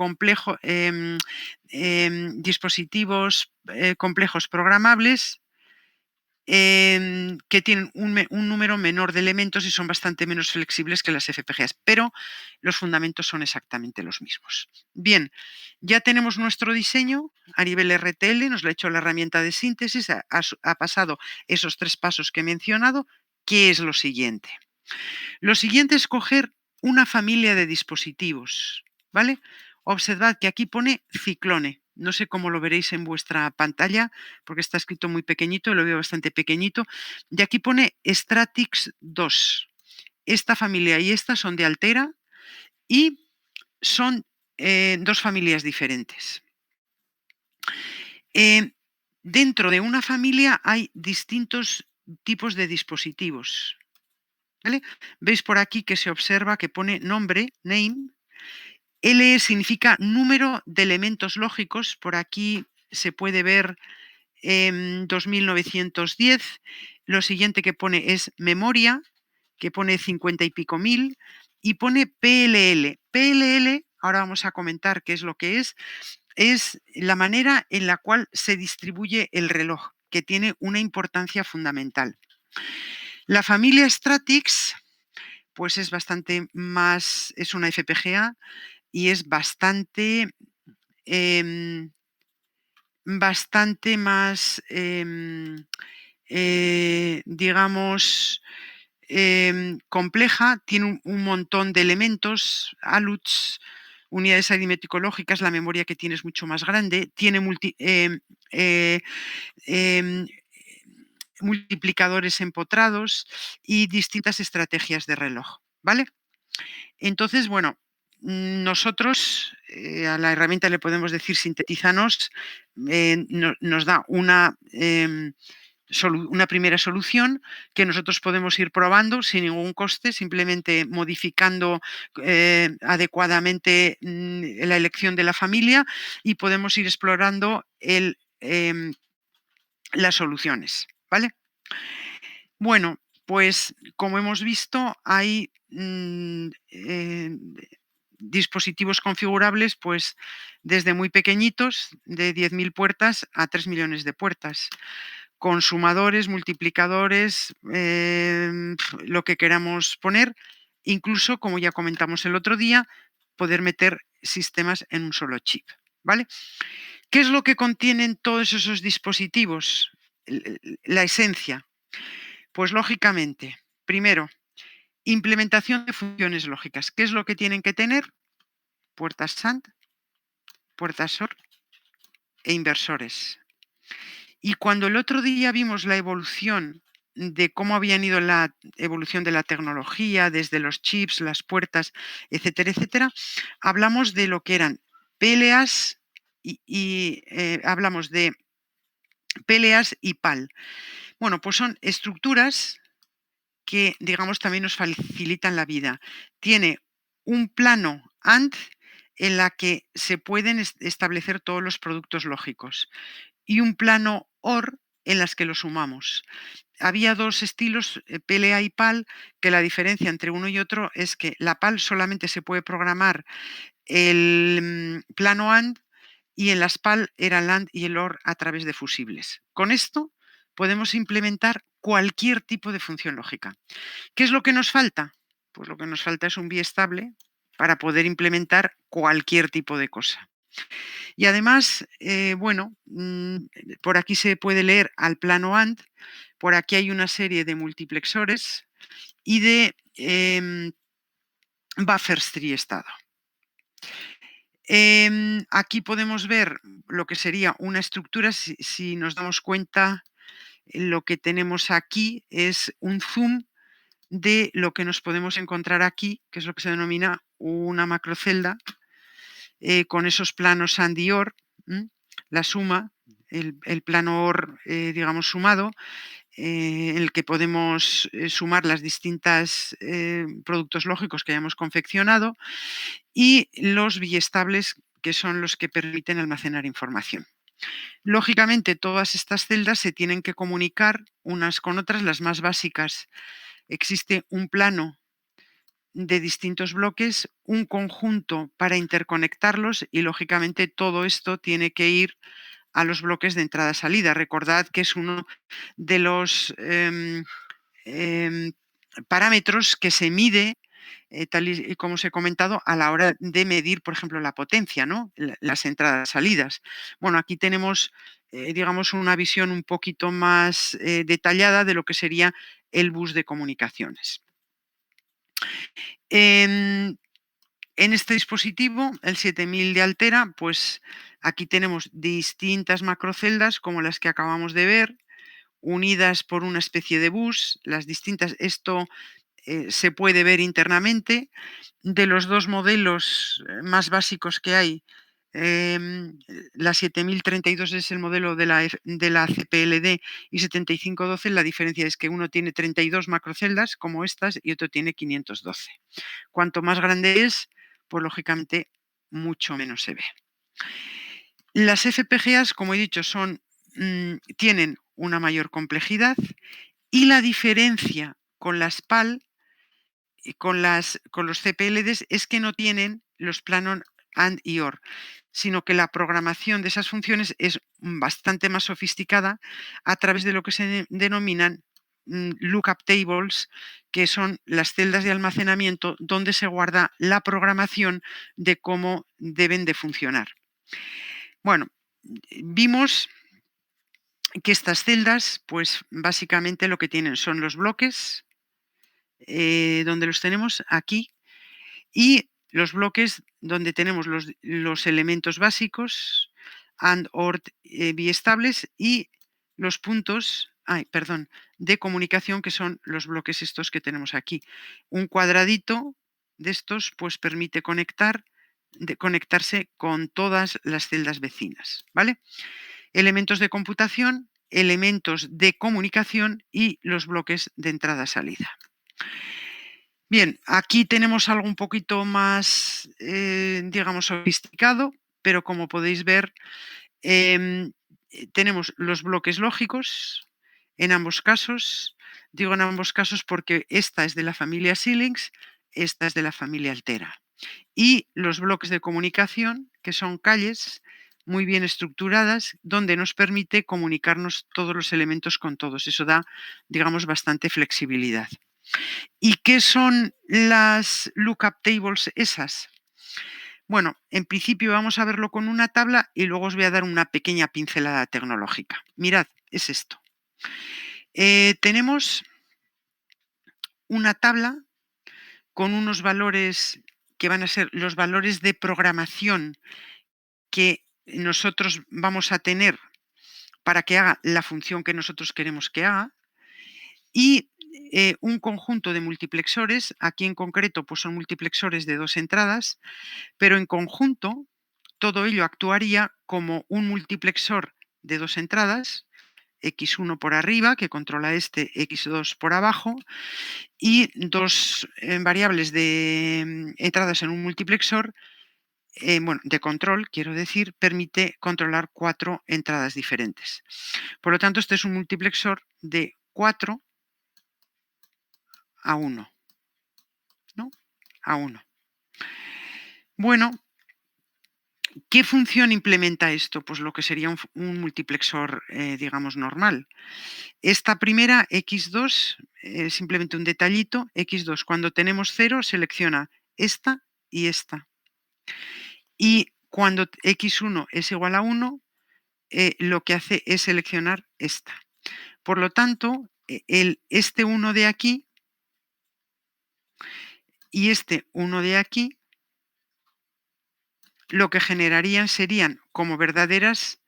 dispositivos complejos programables que tienen un número menor de elementos y son bastante menos flexibles que las FPGAs, pero los fundamentos son exactamente los mismos. Bien, ya tenemos nuestro diseño a nivel RTL, nos lo ha hecho la herramienta de síntesis, ha pasado esos 3 pasos que he mencionado. ¿Qué es lo siguiente? Lo siguiente es coger una familia de dispositivos, ¿vale? Observad que aquí pone ciclone. no sé cómo lo veréis en vuestra pantalla, porque está escrito muy pequeñito, lo veo bastante pequeñito. Y aquí pone Stratix 2. Esta familia y esta son de Altera y son dos familias diferentes. Dentro de una familia hay distintos tipos de dispositivos. ¿Vale? Veis por aquí que se observa que pone nombre, name. L significa número de elementos lógicos. Por aquí se puede ver 2910. Lo siguiente que pone es memoria, que pone 50 y pico mil. Y pone PLL. PLL, ahora vamos a comentar qué es lo que es la manera en la cual se distribuye el reloj, que tiene una importancia fundamental. La familia Stratix, pues es bastante más, es una FPGA y es bastante más, digamos, compleja, tiene un montón de elementos, ALUTs, unidades aritmético-lógicas, la memoria que tiene es mucho más grande, tiene multiplicadores empotrados y distintas estrategias de reloj, ¿vale? Entonces, bueno, nosotros a la herramienta le podemos decir sintetízanos, nos da una primera solución que nosotros podemos ir probando sin ningún coste, simplemente modificando adecuadamente la elección de la familia y podemos ir explorando las soluciones, ¿vale? Bueno, pues como hemos visto, hay dispositivos configurables pues desde muy pequeñitos, de 10.000 puertas a 3 millones de puertas, con sumadores, multiplicadores, lo que queramos poner, incluso, como ya comentamos el otro día, poder meter sistemas en un solo chip, ¿vale? ¿Qué es lo que contienen todos esos dispositivos? La esencia. Pues lógicamente, primero, implementación de funciones lógicas. ¿Qué es lo que tienen que tener? Puertas AND, puertas OR e inversores. Y cuando el otro día vimos la evolución de cómo habían ido la evolución de la tecnología, desde los chips, las puertas, etcétera, etcétera, hablamos de lo que eran PLAs y hablamos de PLAs y PAL. Bueno, pues son estructuras que, digamos, también nos facilitan la vida. Tiene un plano AND en la que se pueden establecer todos los productos lógicos y un plano OR en las que los sumamos. Había dos estilos, PLA y PAL, que la diferencia entre uno y otro es que la PAL solamente se puede programar el plano AND y en las PAL era el AND y el OR a través de fusibles. Con esto podemos implementar cualquier tipo de función lógica. ¿Qué es lo que nos falta? Pues lo que nos falta es un biestable para poder implementar cualquier tipo de cosa. Y además, bueno, por aquí se puede leer al plano AND, por aquí hay una serie de multiplexores y de buffers triestado. Aquí podemos ver lo que sería una estructura, si nos damos cuenta, lo que tenemos aquí es un zoom de lo que nos podemos encontrar aquí, que es lo que se denomina una macrocelda, con esos planos AND y OR, la suma, el plano OR, digamos, sumado, en el que podemos sumar las distintas productos lógicos que hayamos confeccionado y los biestables, que son los que permiten almacenar información. Lógicamente, todas estas celdas se tienen que comunicar unas con otras, las más básicas. Existe un plano de distintos bloques, un conjunto para interconectarlos y, lógicamente, todo esto tiene que ir a los bloques de entrada-salida. Recordad que es uno de los parámetros que se mide, tal y como os he comentado, a la hora de medir, por ejemplo, la potencia, ¿no? Las entradas-salidas. Bueno, aquí tenemos, digamos, una visión un poquito más detallada de lo que sería el bus de comunicaciones. En este dispositivo, el 7000 de Altera, pues aquí tenemos distintas macroceldas como las que acabamos de ver, unidas por una especie de bus, las distintas, esto se puede ver internamente. De los dos modelos más básicos que hay, la 7032 es el modelo de la CPLD y 7512, la diferencia es que uno tiene 32 macroceldas como estas y otro tiene 512. Cuanto más grande es, pues lógicamente mucho menos se ve. Las FPGAs, como he dicho, tienen una mayor complejidad y la diferencia con las PAL y con los CPLDs es que no tienen los planos AND y OR, sino que la programación de esas funciones es bastante más sofisticada a través de lo que se denominan lookup tables, que son las celdas de almacenamiento donde se guarda la programación de cómo deben de funcionar. Bueno, vimos que estas celdas, pues básicamente lo que tienen son los bloques, donde los tenemos aquí, y los bloques donde tenemos los elementos básicos, AND, OR, biestables, y los puntos, de comunicación, que son los bloques estos que tenemos aquí. Un cuadradito de estos pues permite conectarse con todas las celdas vecinas, ¿vale? Elementos de computación, elementos de comunicación y los bloques de entrada-salida. Bien, aquí tenemos algo un poquito más, digamos, sofisticado, pero como podéis ver, tenemos los bloques lógicos en ambos casos. Digo en ambos casos porque esta es de la familia Xilinx, esta es de la familia Altera. Y los bloques de comunicación, que son calles muy bien estructuradas, donde nos permite comunicarnos todos los elementos con todos. Eso da, digamos, bastante flexibilidad. ¿Y qué son las lookup tables esas? Bueno, en principio vamos a verlo con una tabla y luego os voy a dar una pequeña pincelada tecnológica. Mirad, es esto. Tenemos una tabla con unos valores que van a ser los valores de programación que nosotros vamos a tener para que haga la función que nosotros queremos que haga, y un conjunto de multiplexores. Aquí en concreto pues son multiplexores de 2 entradas, pero en conjunto todo ello actuaría como un multiplexor de 2 entradas, X1 por arriba, que controla X2 por abajo, y dos variables de entradas en un multiplexor, de control, quiero decir, permite controlar 4 entradas diferentes. Por lo tanto, este es un multiplexor de 4 a 1, ¿no? A 1. Bueno, ¿qué función implementa esto? Pues lo que sería un multiplexor, digamos, normal. Esta primera, X2, es simplemente un detallito. X2, cuando tenemos 0, selecciona esta y esta. Y cuando X1 es igual a 1, lo que hace es seleccionar esta. Por lo tanto, este 1 de aquí y este 1 de aquí, lo que generarían serían como verdaderas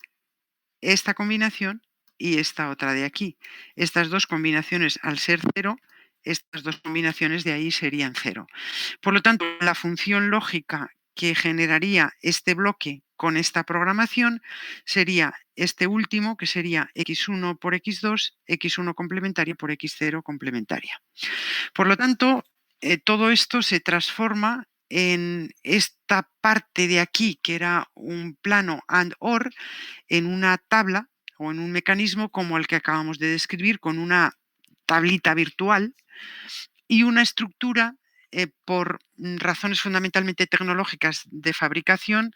esta combinación y esta otra de aquí. Estas dos combinaciones, al ser 0, estas dos combinaciones de ahí serían 0. Por lo tanto, la función lógica que generaría este bloque con esta programación sería este último, que sería X1 por X2, X1 complementaria por X0 complementaria. Por lo tanto, todo esto se transforma en esta parte de aquí, que era un plano AND-OR, en una tabla o en un mecanismo como el que acabamos de describir, con una tablita virtual y una estructura, por razones fundamentalmente tecnológicas de fabricación,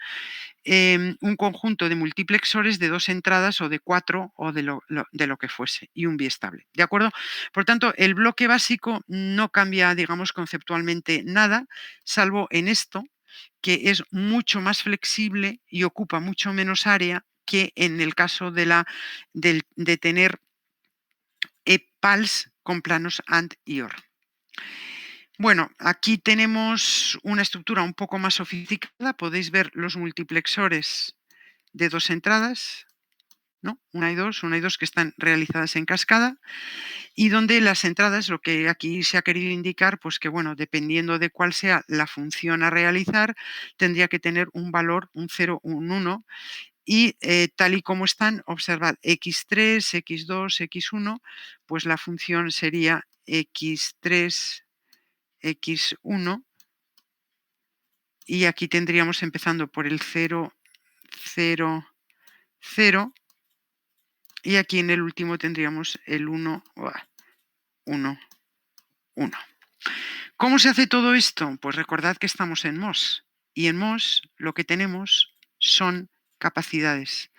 un conjunto de multiplexores de 2 entradas o de 4 o de lo que fuese, y un biestable. ¿De acuerdo? Por tanto, el bloque básico no cambia, digamos, conceptualmente nada, salvo en esto, que es mucho más flexible y ocupa mucho menos área que en el caso de tener PALs con planos AND y OR. Bueno, aquí tenemos una estructura un poco más sofisticada. Podéis ver los multiplexores de 2 entradas, ¿no? Una y dos, que están realizadas en cascada, y donde las entradas, lo que aquí se ha querido indicar, pues que, bueno, dependiendo de cuál sea la función a realizar, tendría que tener un valor, un 0, un 1, y tal y como están, observad x3, x2, x1, pues la función sería x3, x1, y aquí tendríamos empezando por el 0, 0, 0, y aquí en el último tendríamos el 1, 1, 1. ¿Cómo se hace todo esto? Pues recordad que estamos en MOS, y en MOS lo que tenemos son capacidades.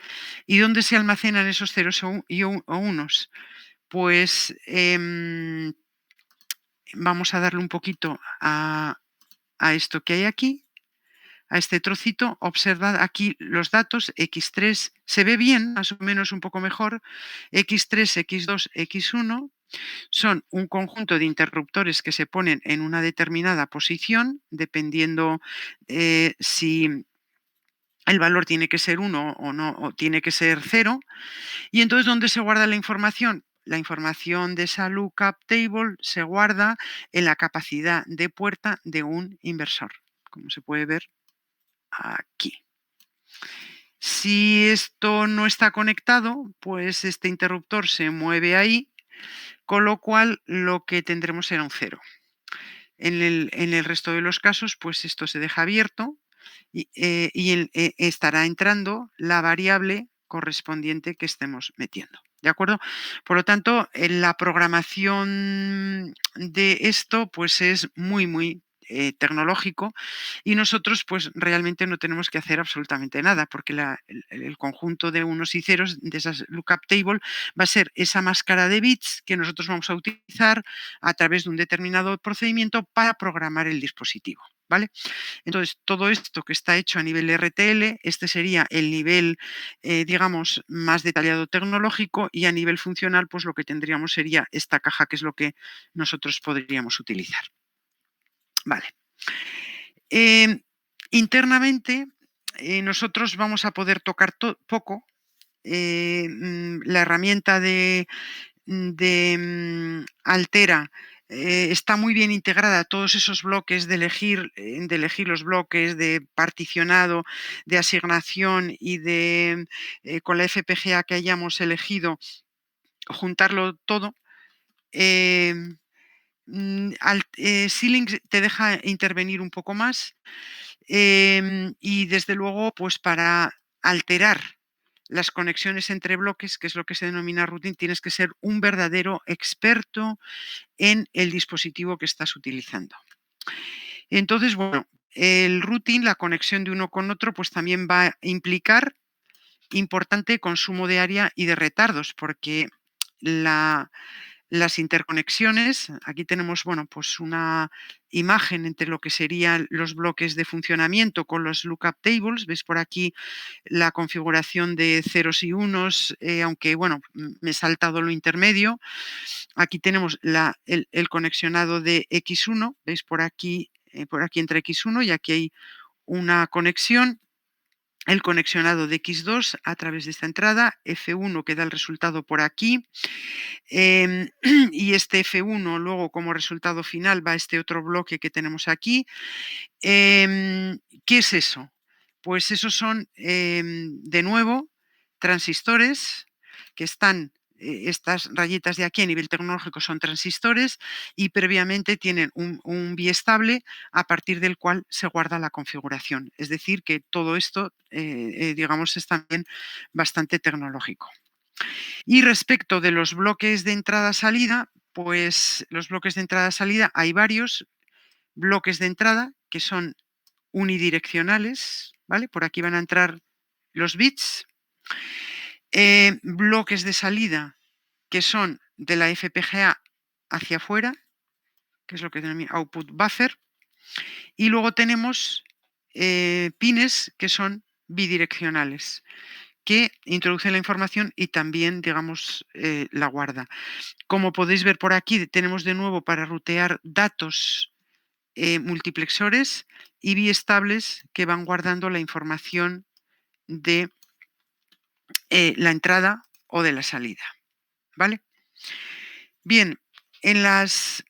¿Y dónde se almacenan esos ceros o unos? Pues vamos a darle un poquito a esto que hay aquí, a este trocito. Observad aquí los datos, x3 se ve bien, más o menos un poco mejor, x3, x2, x1, son un conjunto de interruptores que se ponen en una determinada posición, dependiendo si el valor tiene que ser 1 o no, o tiene que ser 0. Y entonces, ¿dónde se guarda la información? La información de esa lookup table se guarda en la capacidad de puerta de un inversor, como se puede ver aquí. Si esto no está conectado, pues este interruptor se mueve ahí, con lo cual lo que tendremos será un 0. En el resto de los casos, pues esto se deja abierto y estará entrando la variable correspondiente que estemos metiendo. ¿De acuerdo? Por lo tanto, la programación de esto pues es muy, muy tecnológico, y nosotros pues realmente no tenemos que hacer absolutamente nada, porque el conjunto de unos y ceros de esas lookup table va a ser esa máscara de bits que nosotros vamos a utilizar a través de un determinado procedimiento para programar el dispositivo, ¿vale? Entonces, todo esto que está hecho a nivel RTL, este sería el nivel, digamos, más detallado tecnológico, y a nivel funcional, pues lo que tendríamos sería esta caja, que es lo que nosotros podríamos utilizar. Vale. Internamente, nosotros vamos a poder tocar poco la herramienta de Altera. Está muy bien integrada, todos esos bloques de elegir los bloques de particionado, de asignación y de con la FPGA que hayamos elegido, juntarlo todo. Xilinx te deja intervenir un poco más, y desde luego, pues para alterar las conexiones entre bloques, que es lo que se denomina routing, tienes que ser un verdadero experto en el dispositivo que estás utilizando. Entonces, bueno, el routing, la conexión de uno con otro, pues también va a implicar importante consumo de área y de retardos, porque las interconexiones, aquí tenemos, bueno, pues una imagen entre lo que serían los bloques de funcionamiento con los lookup tables. Veis por aquí la configuración de ceros y unos, aunque, bueno, me he saltado lo intermedio. Aquí tenemos el conexionado de X1, veis por aquí entre X1, y aquí hay una conexión. El conexionado de X2 a través de esta entrada, F1 que da el resultado por aquí, y este F1 luego como resultado final va a este otro bloque que tenemos aquí. ¿Qué es eso? Pues esos son, de nuevo, transistores que están, estas rayitas de aquí a nivel tecnológico son transistores, y previamente tienen un biestable a partir del cual se guarda la configuración. Es decir, que todo esto, digamos, es también bastante tecnológico. Y respecto de los bloques de entrada-salida, pues los bloques de entrada-salida hay varios bloques de entrada que son unidireccionales, ¿vale? Por aquí van a entrar los bits. Bloques de salida que son de la FPGA hacia afuera, que es lo que denomina output buffer. Y luego tenemos pines que son bidireccionales, que introducen la información y también, digamos, la guarda. Como podéis ver por aquí, tenemos de nuevo para rutear datos multiplexores y biestables que van guardando la información de la entrada o de la salida, ¿vale? Bien, en las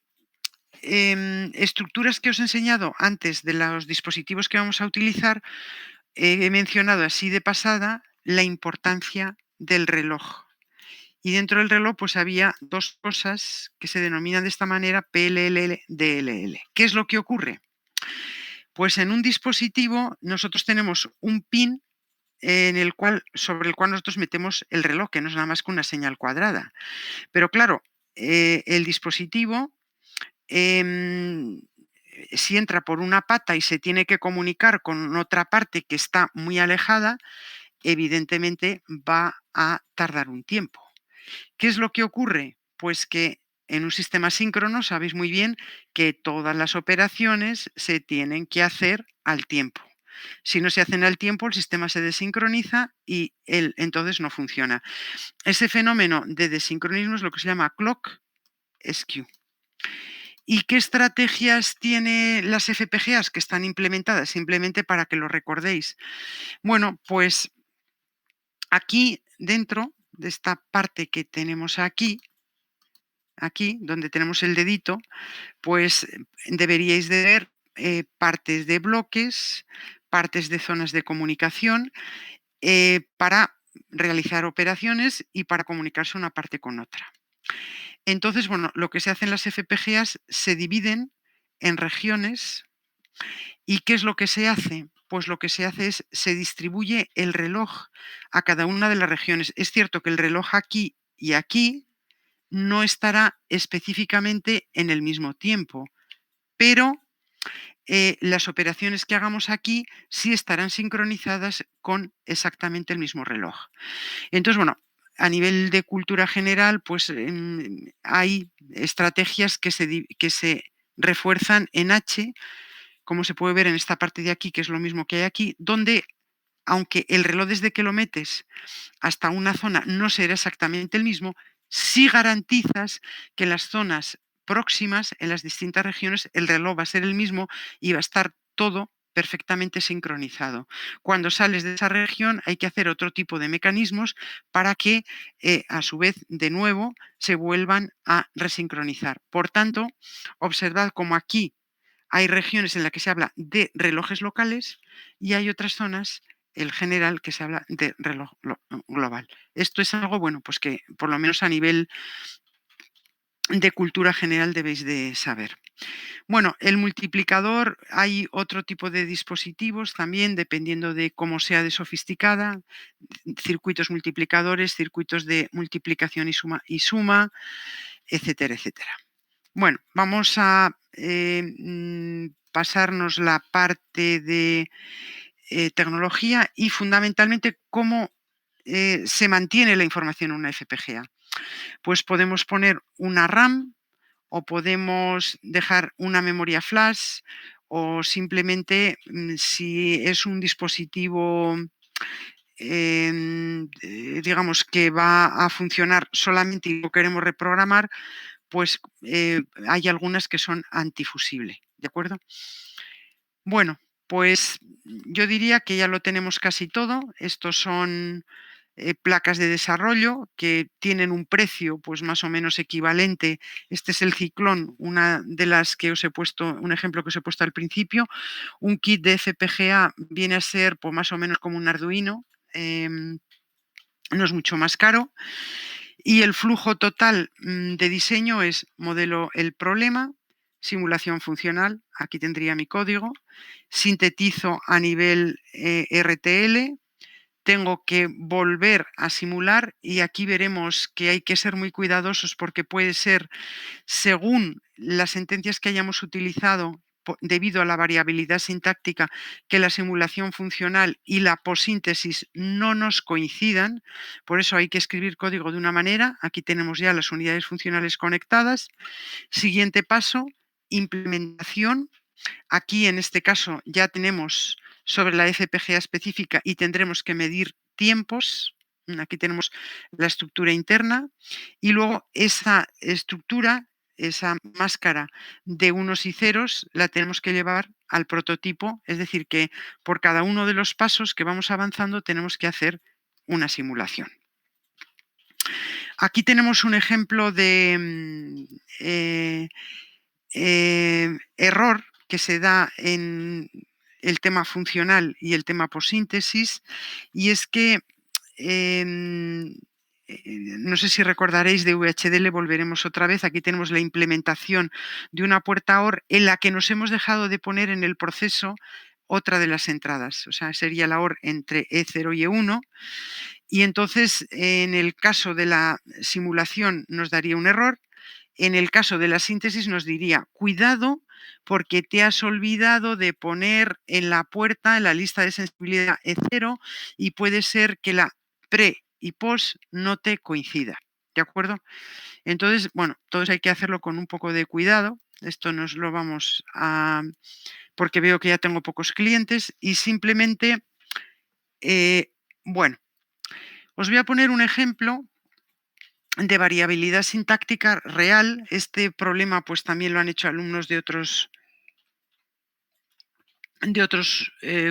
estructuras que os he enseñado antes de los dispositivos que vamos a utilizar, he mencionado así de pasada la importancia del reloj. Y dentro del reloj pues había dos cosas que se denominan de esta manera PLL, DLL. ¿Qué es lo que ocurre? Pues en un dispositivo nosotros tenemos un pin sobre el cual nosotros metemos el reloj, que no es nada más que una señal cuadrada. Pero claro, el dispositivo, em, si entra por una pata y se tiene que comunicar con otra parte que está muy alejada, evidentemente va a tardar un tiempo. ¿Qué es lo que ocurre? Pues que en un sistema síncrono sabéis muy bien que todas las operaciones se tienen que hacer al tiempo. Si no se hacen al tiempo, el sistema se desincroniza y entonces no funciona. Ese fenómeno de desincronismo es lo que se llama clock skew. ¿Y qué estrategias tienen las FPGAs que están implementadas? Simplemente para que lo recordéis. Bueno, pues aquí dentro de esta parte que tenemos aquí donde tenemos el dedito, pues deberíais de ver partes de bloques, partes de zonas de comunicación para realizar operaciones y para comunicarse una parte con otra. Entonces, bueno, lo que se hace en las FPGAs se dividen en regiones. ¿Y qué es lo que se hace? Pues lo que se hace es se distribuye el reloj a cada una de las regiones. Es cierto que el reloj aquí y aquí no estará específicamente en el mismo tiempo, pero las operaciones que hagamos aquí sí estarán sincronizadas con exactamente el mismo reloj. Entonces, bueno, a nivel de cultura general, pues hay estrategias que se refuerzan en H, como se puede ver en esta parte de aquí, que es lo mismo que hay aquí, donde aunque el reloj desde que lo metes hasta una zona no será exactamente el mismo, sí garantizas que en las zonas próximas, en las distintas regiones, el reloj va a ser el mismo y va a estar todo perfectamente sincronizado. Cuando sales de esa región hay que hacer otro tipo de mecanismos para que a su vez de nuevo se vuelvan a resincronizar. Por tanto, observad como aquí hay regiones en las que se habla de relojes locales y hay otras zonas, el general, que se habla de reloj global. Esto es algo, bueno, pues que por lo menos a nivel de cultura general debéis de saber. Bueno, el multiplicador, hay otro tipo de dispositivos también, dependiendo de cómo sea de sofisticada, circuitos multiplicadores, circuitos de multiplicación y suma, etcétera, etcétera. Bueno, vamos a pasarnos la parte de tecnología y fundamentalmente cómo se mantiene la información en una FPGA. Pues podemos poner una RAM o podemos dejar una memoria flash o simplemente si es un dispositivo digamos que va a funcionar solamente y lo queremos reprogramar, pues hay algunas que son antifusible, ¿de acuerdo? Bueno, pues yo diría que ya lo tenemos casi todo. Estos son placas de desarrollo que tienen un precio pues más o menos equivalente. Este es el Ciclón, una de las que os he puesto, un ejemplo que os he puesto al principio. Un kit de FPGA viene a ser pues, más o menos como un Arduino, no es mucho más caro. Y el flujo total de diseño es modelo el problema, simulación funcional, aquí tendría mi código, sintetizo a nivel RTL, tengo que volver a simular y aquí veremos que hay que ser muy cuidadosos porque puede ser, según las sentencias que hayamos utilizado, debido a la variabilidad sintáctica, que la simulación funcional y la posíntesis no nos coincidan. Por eso hay que escribir código de una manera. Aquí tenemos ya las unidades funcionales conectadas. Siguiente paso, implementación. Aquí en este caso ya tenemos sobre la FPGA específica y tendremos que medir tiempos. Aquí tenemos la estructura interna y luego esa estructura esa máscara de unos y ceros la tenemos que llevar al prototipo, es decir, que por cada uno de los pasos que vamos avanzando tenemos que hacer una simulación. Aquí tenemos un ejemplo de error que se da en el tema funcional y el tema posíntesis, y es que no sé si recordaréis de VHDL, volveremos otra vez. Aquí tenemos la implementación de una puerta OR en la que nos hemos dejado de poner en el proceso otra de las entradas. O sea, sería la OR entre E0 y E1. Y entonces, en el caso de la simulación, nos daría un error. En el caso de la síntesis nos diría, cuidado porque te has olvidado de poner en la puerta, en la lista de sensibilidad E0, y puede ser que la pre y post no te coincida. ¿De acuerdo? Entonces, bueno, todo eso hay que hacerlo con un poco de cuidado. Esto nos lo vamos a... porque veo que ya tengo pocos clientes y simplemente, bueno, os voy a poner un ejemplo de variabilidad sintáctica real. Este problema pues también lo han hecho alumnos de otros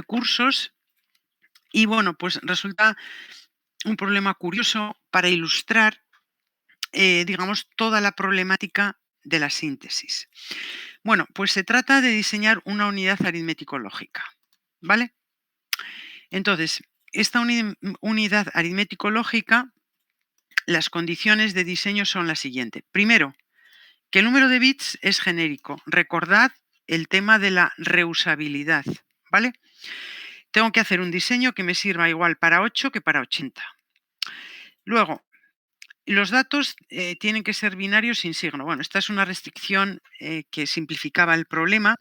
cursos y bueno, pues resulta un problema curioso para ilustrar, digamos, toda la problemática de la síntesis. Bueno, pues se trata de diseñar una unidad aritmético-lógica, ¿vale? Entonces, esta unidad aritmético-lógica, las condiciones de diseño son las siguientes. Primero, que el número de bits es genérico. Recordad el tema de la reusabilidad, ¿vale? Tengo que hacer un diseño que me sirva igual para 8 que para 80. Luego, los datos tienen que ser binarios sin signo. Bueno, esta es una restricción que simplificaba el problema,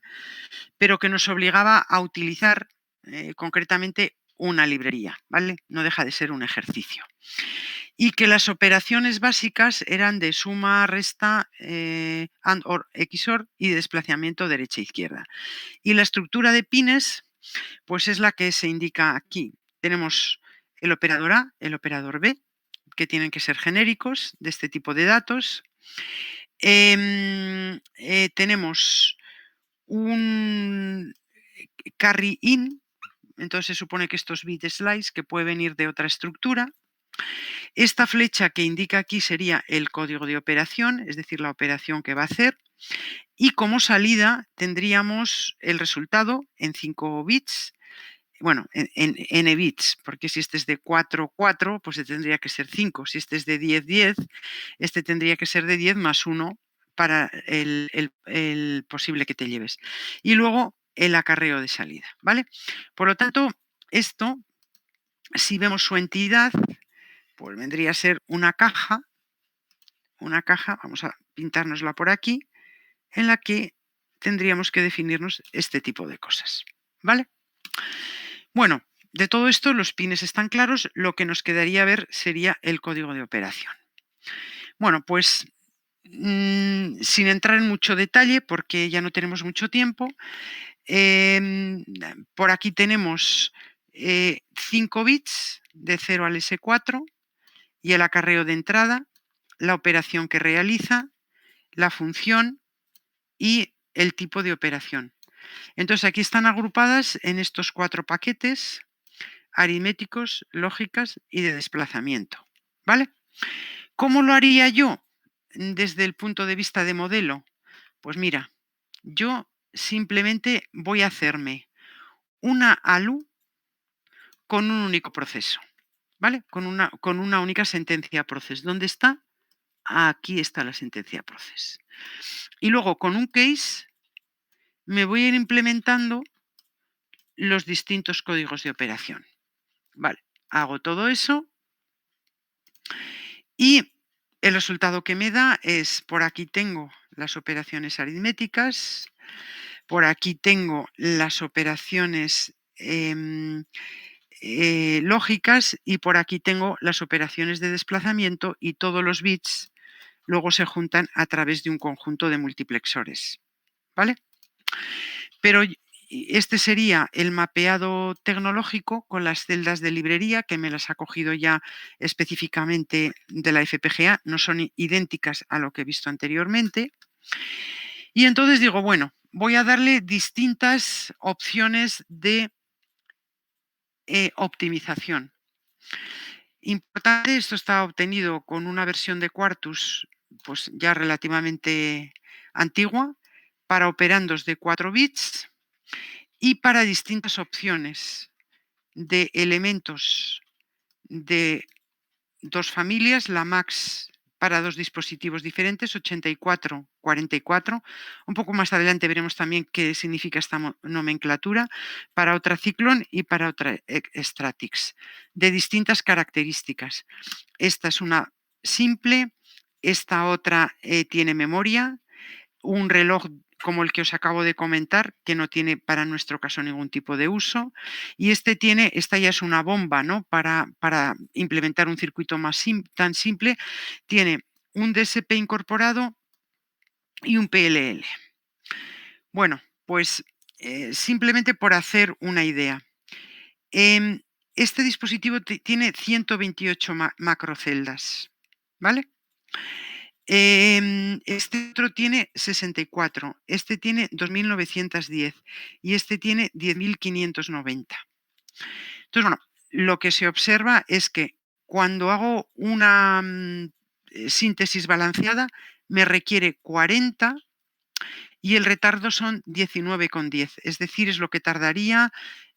pero que nos obligaba a utilizar concretamente una librería, ¿vale? No deja de ser un ejercicio. Y que las operaciones básicas eran de suma, resta, AND, OR, XOR y de desplazamiento derecha-izquierda. Y la estructura de pines, pues es la que se indica aquí. Tenemos el operador A, el operador B, que tienen que ser genéricos de este tipo de datos. Tenemos un carry in, entonces se supone que estos bit slice que puede venir de otra estructura. Esta flecha que indica aquí sería el código de operación, es decir, la operación que va a hacer. Y como salida tendríamos el resultado en 5 bits, bueno, en n bits, porque si este es de 4, 4, pues este tendría que ser 5. Si este es de 10, 10, este tendría que ser de 10 más 1 para el posible que te lleves. Y luego el acarreo de salida, ¿vale? Por lo tanto, esto, si vemos su entidad, pues vendría a ser una caja, vamos a pintárnosla por aquí, en la que tendríamos que definirnos este tipo de cosas, ¿vale? Bueno, de todo esto los pines están claros, lo que nos quedaría ver sería el código de operación. Bueno, pues sin entrar en mucho detalle, porque ya no tenemos mucho tiempo, por aquí tenemos 5 bits de 0 al S4 y el acarreo de entrada, la operación que realiza, la función y el tipo de operación. Entonces aquí están agrupadas en estos 4 paquetes aritméticos, lógicas y de desplazamiento, ¿vale? ¿Cómo lo haría yo desde el punto de vista de modelo? Pues mira, yo simplemente voy a hacerme una ALU con un único proceso, ¿vale? Con una única sentencia proces. ¿Dónde está? Aquí está la sentencia proces. Y luego con un case me voy a ir implementando los distintos códigos de operación. Vale, hago todo eso y el resultado que me da es, por aquí tengo las operaciones aritméticas, por aquí tengo las operaciones lógicas y por aquí tengo las operaciones de desplazamiento, y todos los bits luego se juntan a través de un conjunto de multiplexores, ¿vale? Pero este sería el mapeado tecnológico con las celdas de librería, que me las ha cogido ya específicamente de la FPGA, no son idénticas a lo que he visto anteriormente. Y entonces digo, bueno, voy a darle distintas opciones de optimización. Importante, esto está obtenido con una versión de Quartus pues ya relativamente antigua, para operandos de 4 bits y para distintas opciones de elementos de dos familias, la MAX para dos dispositivos diferentes, 84, 44. Un poco más adelante veremos también qué significa esta nomenclatura, para otra Cyclone y para otra Stratix, de distintas características. Esta es una simple, esta otra tiene memoria, un reloj como el que os acabo de comentar, que no tiene para nuestro caso ningún tipo de uso, y esta ya es una bomba, ¿no? Para implementar un circuito tan simple, tiene un DSP incorporado y un PLL. Bueno, pues simplemente por hacer una idea. Este dispositivo tiene 128 macroceldas, ¿vale? Este otro tiene 64, este tiene 2.910 y este tiene 10.590. Entonces, bueno, lo que se observa es que cuando hago una síntesis balanceada me requiere 40 y el retardo son 19,10, es decir, es lo que tardaría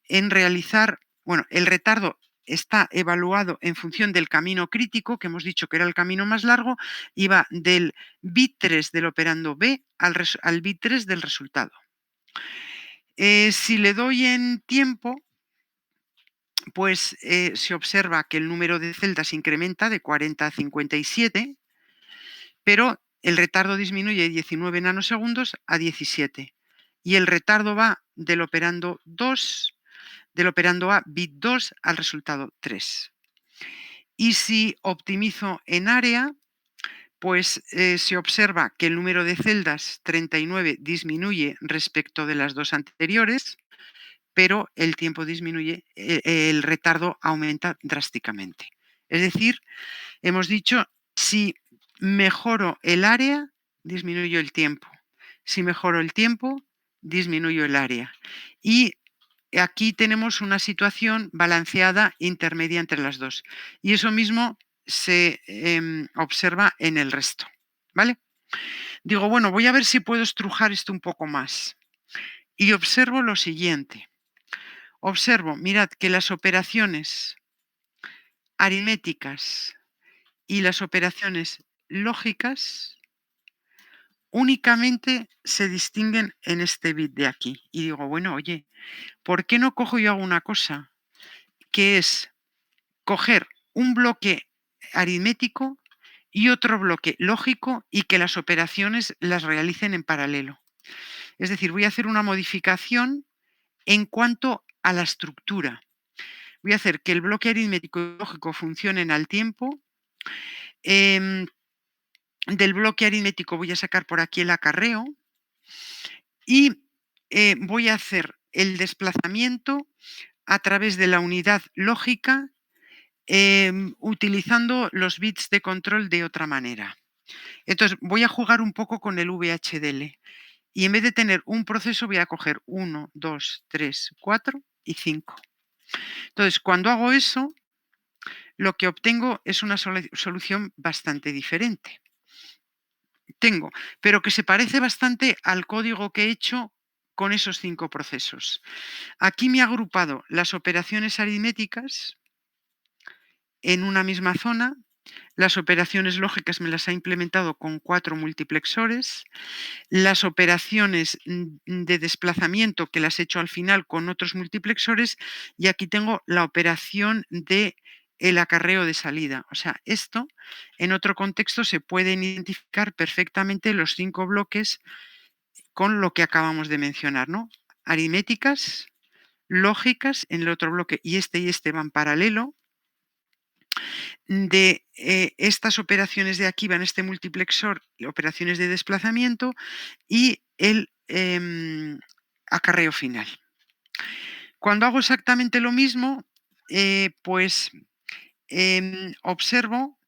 en realizar, bueno, el retardo está evaluado en función del camino crítico, que hemos dicho que era el camino más largo, y va del bit 3 del operando B al bit 3 del resultado. Si le doy en tiempo, pues se observa que el número de celdas incrementa de 40 a 57, pero el retardo disminuye de 19 nanosegundos a 17. Y el retardo va del operando A bit 2 al resultado 3. Y si optimizo en área, pues se observa que el número de celdas 39 disminuye respecto de las dos anteriores, pero el tiempo disminuye, el retardo aumenta drásticamente. Es decir, hemos dicho, si mejoro el área, disminuyo el tiempo. Si mejoro el tiempo, disminuyo el área. Y aquí tenemos una situación balanceada intermedia entre las dos. Y eso mismo se observa en el resto. ¿Vale? Digo, bueno, voy a ver si puedo estrujar esto un poco más. Y observo lo siguiente. Observo, mirad, que las operaciones aritméticas y las operaciones lógicas únicamente se distinguen en este bit de aquí. Y digo, bueno, oye, ¿por qué no cojo y hago una cosa? Que es coger un bloque aritmético y otro bloque lógico y que las operaciones las realicen en paralelo. Es decir, voy a hacer una modificación en cuanto a la estructura. Voy a hacer que el bloque aritmético y lógico funcionen al tiempo. Del bloque aritmético voy a sacar por aquí el acarreo y voy a hacer el desplazamiento a través de la unidad lógica utilizando los bits de control de otra manera. Entonces voy a jugar un poco con el VHDL y en vez de tener un proceso voy a coger 1, 2, 3, 4 y 5. Entonces cuando hago eso, lo que obtengo es una solución bastante diferente. Pero que se parece bastante al código que he hecho con esos 5 procesos. Aquí me he agrupado las operaciones aritméticas en una misma zona, las operaciones lógicas me las ha implementado con 4 multiplexores, las operaciones de desplazamiento que las he hecho al final con otros multiplexores y aquí tengo la operación de el acarreo de salida. O sea, esto en otro contexto se pueden identificar perfectamente los 5 bloques con lo que acabamos de mencionar, ¿no? Aritméticas, lógicas en el otro bloque y este van paralelo. De estas operaciones de aquí van este multiplexor, operaciones de desplazamiento y el acarreo final. Cuando hago exactamente lo mismo, pues observo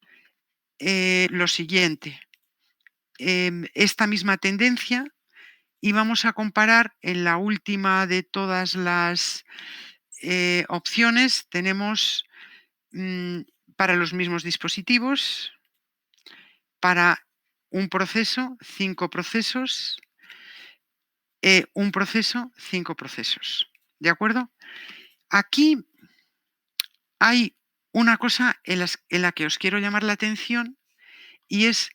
lo siguiente. esta misma tendencia y vamos a comparar en la última de todas las opciones. Tenemos para los mismos dispositivos, para un proceso, 5 procesos, un proceso, 5 procesos. ¿De acuerdo? Aquí hay una cosa en la que os quiero llamar la atención y es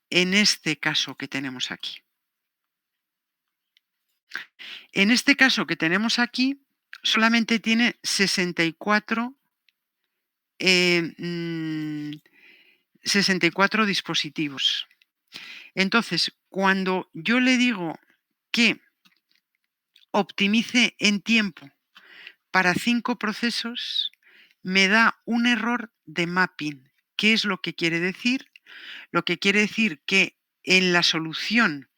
en este caso que tenemos aquí. En este caso que tenemos aquí, solamente tiene 64 dispositivos. Entonces, cuando yo le digo que optimice en tiempo para 5 procesos, me da un error de mapping. ¿Qué es lo que quiere decir? Lo que quiere decir que en la solución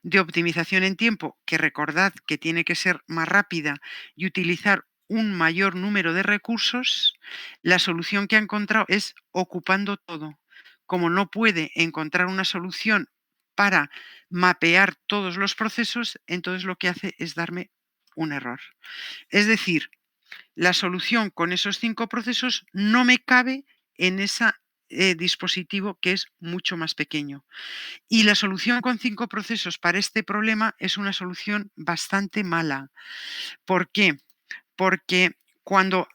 de optimización en tiempo, que recordad que tiene que ser más rápida y utilizar un mayor número de recursos, la solución que ha encontrado es ocupando todo. Como no puede encontrar una solución para mapear todos los procesos, entonces lo que hace es darme un error. Es decir, la solución con esos 5 procesos no me cabe en ese dispositivo que es mucho más pequeño. Y la solución con 5 procesos para este problema es una solución bastante mala. ¿Por qué? Porque cuando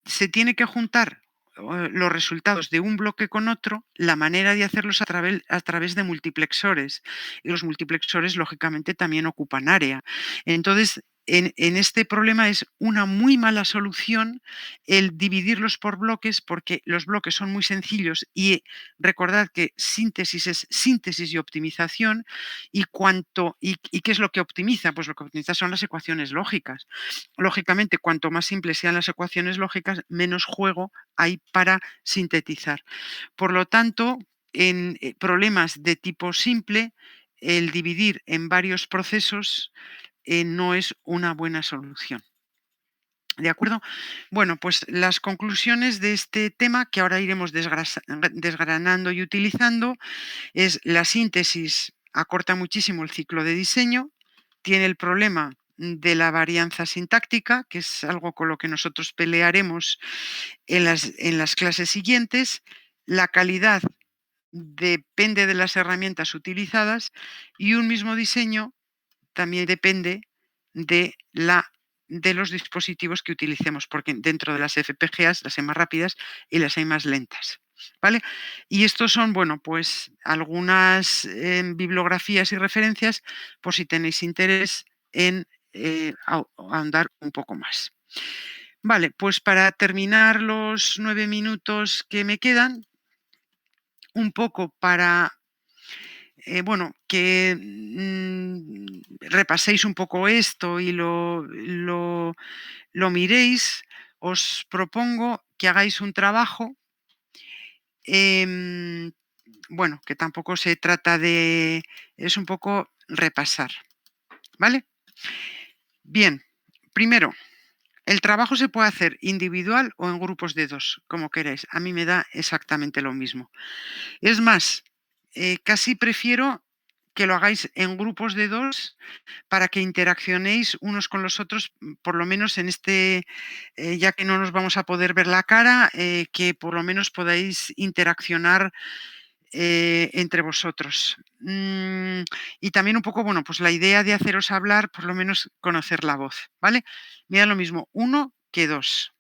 se tiene que juntar los resultados de un bloque con otro, la manera de hacerlos a través de multiplexores. Y los multiplexores, lógicamente, también ocupan área. Entonces, en este problema es una muy mala solución el dividirlos por bloques, porque los bloques son muy sencillos y recordad que síntesis es síntesis y optimización. ¿Y qué es lo que optimiza? Pues lo que optimiza son las ecuaciones lógicas. Lógicamente, cuanto más simples sean las ecuaciones lógicas, menos juego hay para sintetizar. Por lo tanto, en problemas de tipo simple, el dividir en varios procesos no es una buena solución. ¿De acuerdo? Bueno, pues las conclusiones de este tema que ahora iremos desgranando y utilizando es la síntesis acorta muchísimo el ciclo de diseño, tiene el problema de la varianza sintáctica, que es algo con lo que nosotros pelearemos en las clases siguientes. La calidad depende de las herramientas utilizadas y un mismo diseño también depende de los dispositivos que utilicemos, porque dentro de las FPGAs las hay más rápidas y las hay más lentas. ¿Vale? Y estos son, bueno, pues algunas bibliografías y referencias por si tenéis interés en ahondar un poco más. Vale, pues para terminar los 9 minutos que me quedan, un poco para bueno, que repaséis un poco esto y lo miréis, os propongo que hagáis un trabajo, bueno, que tampoco se trata de, es un poco repasar, ¿vale? Bien, primero, el trabajo se puede hacer individual o en grupos de 2, como queráis. A mí me da exactamente lo mismo. Es más, casi prefiero que lo hagáis en grupos de 2 para que interaccionéis unos con los otros, por lo menos en este, ya que no nos vamos a poder ver la cara, que por lo menos podáis interaccionar entre vosotros. Y también un poco, bueno, pues la idea de haceros hablar, por lo menos conocer la voz, ¿vale? Mira lo mismo, 1 que 2.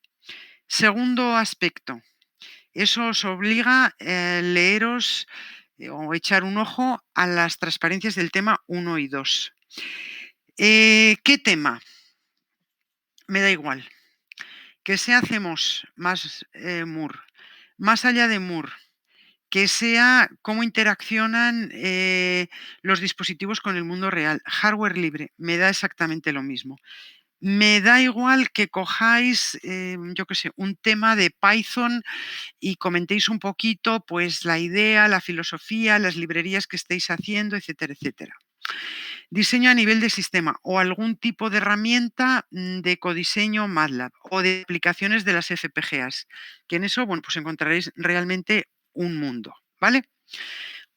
Segundo aspecto, eso os obliga a leeros o echar un ojo a las transparencias del tema 1 y 2. ¿Qué tema? Me da igual. Que sea hacemos más Moore, más allá de Moore, que sea cómo interaccionan los dispositivos con el mundo real, hardware libre, me da exactamente lo mismo. Me da igual que cojáis, yo qué sé, un tema de Python y comentéis un poquito, pues la idea, la filosofía, las librerías que estéis haciendo, etcétera, etcétera. Diseño a nivel de sistema o algún tipo de herramienta de codiseño MATLAB o de aplicaciones de las FPGAs, que en eso, bueno, pues encontraréis realmente un mundo, ¿vale?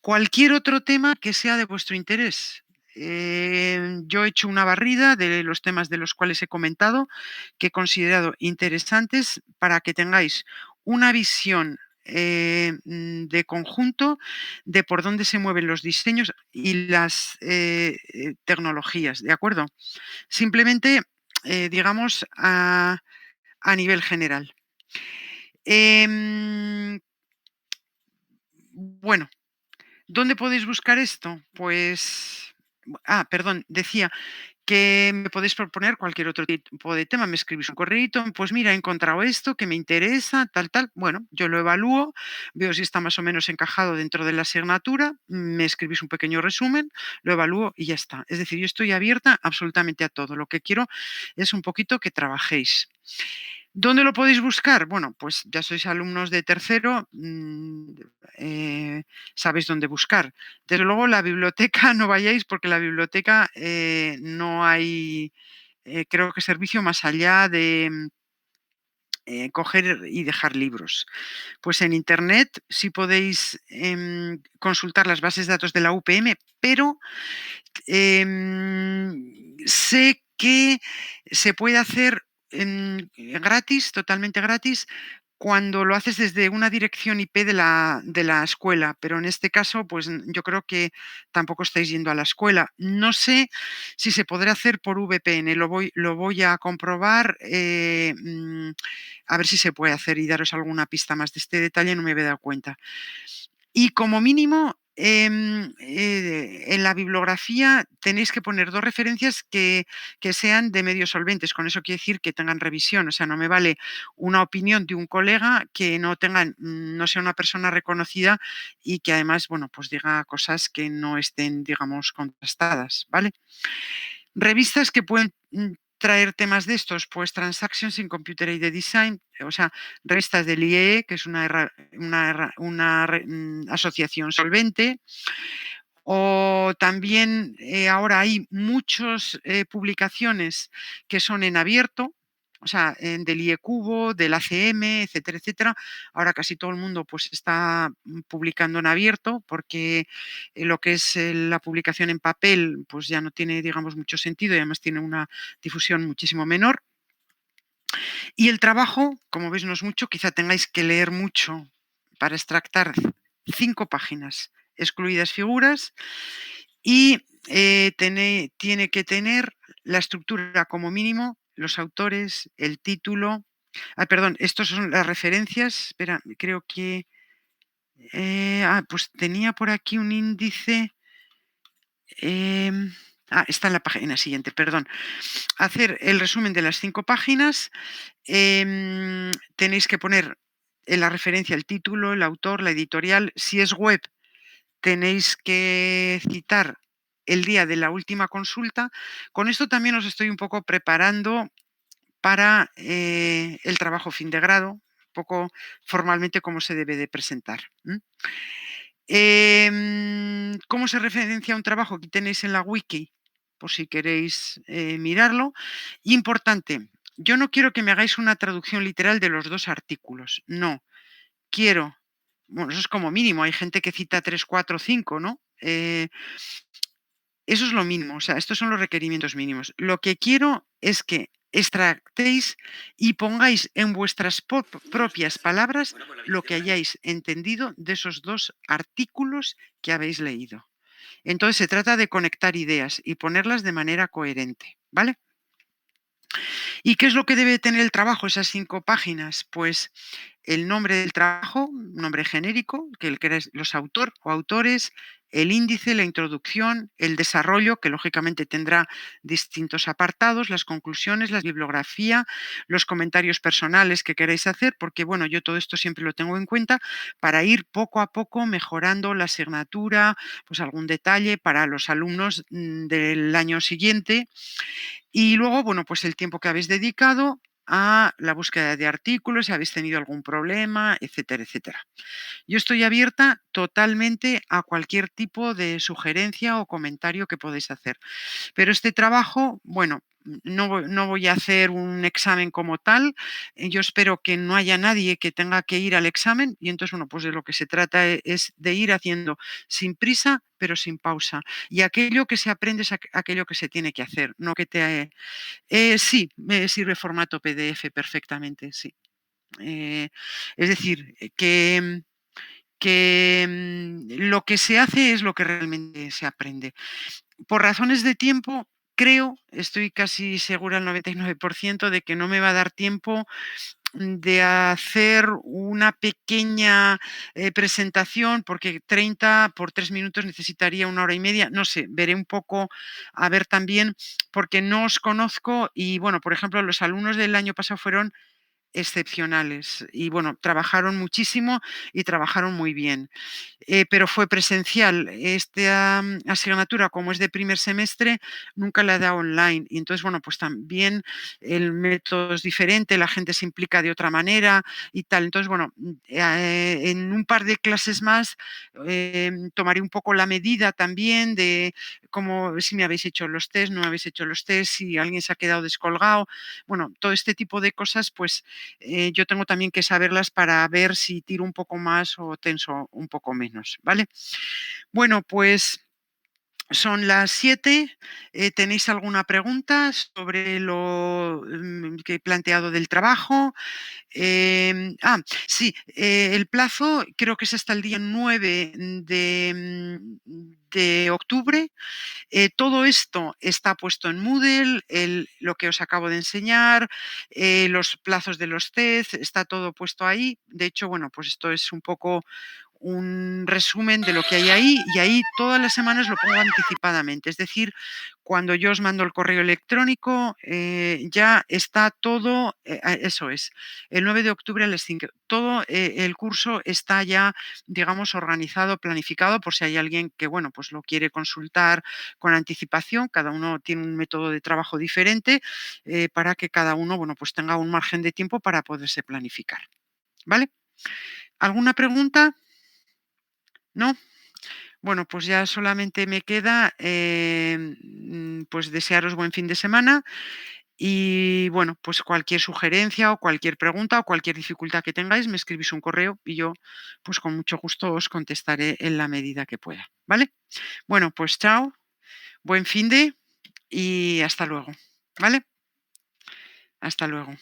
Cualquier otro tema que sea de vuestro interés. Yo he hecho una barrida de los temas de los cuales he comentado, que he considerado interesantes para que tengáis una visión de conjunto de por dónde se mueven los diseños y las tecnologías, ¿de acuerdo? Simplemente, digamos, a nivel general. Em, bueno, ¿dónde podéis buscar esto? Pues, perdón, decía que me podéis proponer cualquier otro tipo de tema, me escribís un correíto, pues mira, he encontrado esto que me interesa, tal, tal. Bueno, yo lo evalúo, veo si está más o menos encajado dentro de la asignatura, me escribís un pequeño resumen, lo evalúo y ya está. Es decir, yo estoy abierta absolutamente a todo. Lo que quiero es un poquito que trabajéis. ¿Dónde lo podéis buscar? Bueno, pues ya sois alumnos de tercero, sabéis dónde buscar. Desde luego, la biblioteca no vayáis porque la biblioteca no hay, creo que servicio más allá de coger y dejar libros. Pues en Internet sí podéis consultar las bases de datos de la UPM, pero sé que se puede hacer gratis, totalmente gratis, cuando lo haces desde una dirección IP de la escuela, pero en este caso, pues yo creo que tampoco estáis yendo a la escuela. No sé si se podrá hacer por VPN, lo voy a comprobar, a ver si se puede hacer y daros alguna pista más de este detalle, no me había dado cuenta. Y como mínimo, en la bibliografía tenéis que poner 2 referencias que sean de medios solventes. Con eso quiere decir que tengan revisión. O sea, no me vale una opinión de un colega que no sea una persona reconocida y que además, bueno, pues diga cosas que no estén, digamos, contrastadas, ¿vale? Revistas que pueden traer temas de estos, pues Transactions in Computer Aided Design, o sea, revistas del IEE, que es una asociación solvente, o también ahora hay muchas publicaciones que son en abierto, o sea, del IEcubo, del ACM, etcétera, etcétera. Ahora casi todo el mundo pues está publicando en abierto porque lo que es la publicación en papel pues ya no tiene, digamos, mucho sentido y además tiene una difusión muchísimo menor. Y el trabajo, como veis, no es mucho, quizá tengáis que leer mucho para extractar 5 páginas, excluidas figuras, y tiene que tener la estructura como mínimo, los autores, el título. Perdón, estos son las referencias. Espera, creo que. Pues tenía por aquí un índice. Está en la página siguiente, perdón. Hacer el resumen de las 5 páginas. Tenéis que poner en la referencia el título, el autor, la editorial. Si es web, tenéis que citar el día de la última consulta. Con esto también os estoy un poco preparando para el trabajo fin de grado, un poco formalmente cómo se debe de presentar. ¿Cómo se referencia un trabajo? Aquí tenéis en la wiki, por si queréis mirarlo. Importante, yo no quiero que me hagáis una traducción literal de los 2 artículos, no. Quiero, bueno, eso es como mínimo, hay gente que cita 3, 4, 5, ¿no? Eso es lo mínimo, o sea, estos son los requerimientos mínimos. Lo que quiero es que extractéis y pongáis en vuestras propias palabras lo que hayáis entendido de esos 2 artículos que habéis leído. Entonces se trata de conectar ideas y ponerlas de manera coherente, ¿vale? ¿Y qué es lo que debe tener el trabajo, esas 5 páginas? Pues el nombre del trabajo, un nombre genérico, que el que los autor o autores, el índice, la introducción, el desarrollo, que lógicamente tendrá distintos apartados, las conclusiones, la bibliografía, los comentarios personales que queréis hacer, porque bueno, yo todo esto siempre lo tengo en cuenta para ir poco a poco mejorando la asignatura, pues algún detalle para los alumnos del año siguiente. Y luego, bueno, pues el tiempo que habéis dedicado a la búsqueda de artículos, si habéis tenido algún problema, etcétera, etcétera. Yo estoy abierta totalmente a cualquier tipo de sugerencia o comentario que podáis hacer. Pero este trabajo, bueno, no voy a hacer un examen como tal. Yo espero que no haya nadie que tenga que ir al examen y entonces, bueno, pues de lo que se trata es de ir haciendo sin prisa, pero sin pausa. Y aquello que se aprende es aquello que se tiene que hacer, no que te... sí, me sirve formato PDF perfectamente, sí. Es decir, lo que se hace es lo que realmente se aprende. Por razones de tiempo, creo, estoy casi segura al 99% de que no me va a dar tiempo de hacer una pequeña presentación, porque 30 por 3 minutos necesitaría 1 hora y media. No sé, veré un poco, a ver también, porque no os conozco y, bueno, por ejemplo, los alumnos del año pasado fueron excepcionales y, bueno, trabajaron muchísimo y trabajaron muy bien. Pero fue presencial. Esta asignatura, como es de primer semestre, nunca la he dado online. Y entonces, bueno, pues también el método es diferente, la gente se implica de otra manera y tal. Entonces, bueno, en un par de clases más tomaré un poco la medida también de cómo, si me habéis hecho los test, no me habéis hecho los test, si alguien se ha quedado descolgado. Bueno, todo este tipo de cosas, pues yo tengo también que saberlas para ver si tiro un poco más o tenso un poco menos, ¿vale? Bueno, pues son las 7. ¿Tenéis alguna pregunta sobre lo que he planteado del trabajo? Sí, el plazo creo que es hasta el día 9 de octubre. Todo esto está puesto en Moodle, lo que os acabo de enseñar, los plazos de los test, está todo puesto ahí. De hecho, bueno, pues esto es un poco un resumen de lo que hay ahí y ahí todas las semanas lo pongo anticipadamente. Es decir, cuando yo os mando el correo electrónico, ya está todo, eso es, el 9 de octubre a las 5. Todo el curso está ya, digamos, organizado, planificado, por si hay alguien que, bueno, pues lo quiere consultar con anticipación. Cada uno tiene un método de trabajo diferente para que cada uno, bueno, pues tenga un margen de tiempo para poderse planificar. ¿Vale? ¿Alguna pregunta? ¿No? Bueno, pues ya solamente me queda pues desearos buen fin de semana y bueno, pues cualquier sugerencia o cualquier pregunta o cualquier dificultad que tengáis, me escribís un correo y yo pues con mucho gusto os contestaré en la medida que pueda. ¿Vale? Bueno, pues chao, buen fin de y hasta luego. ¿Vale? Hasta luego.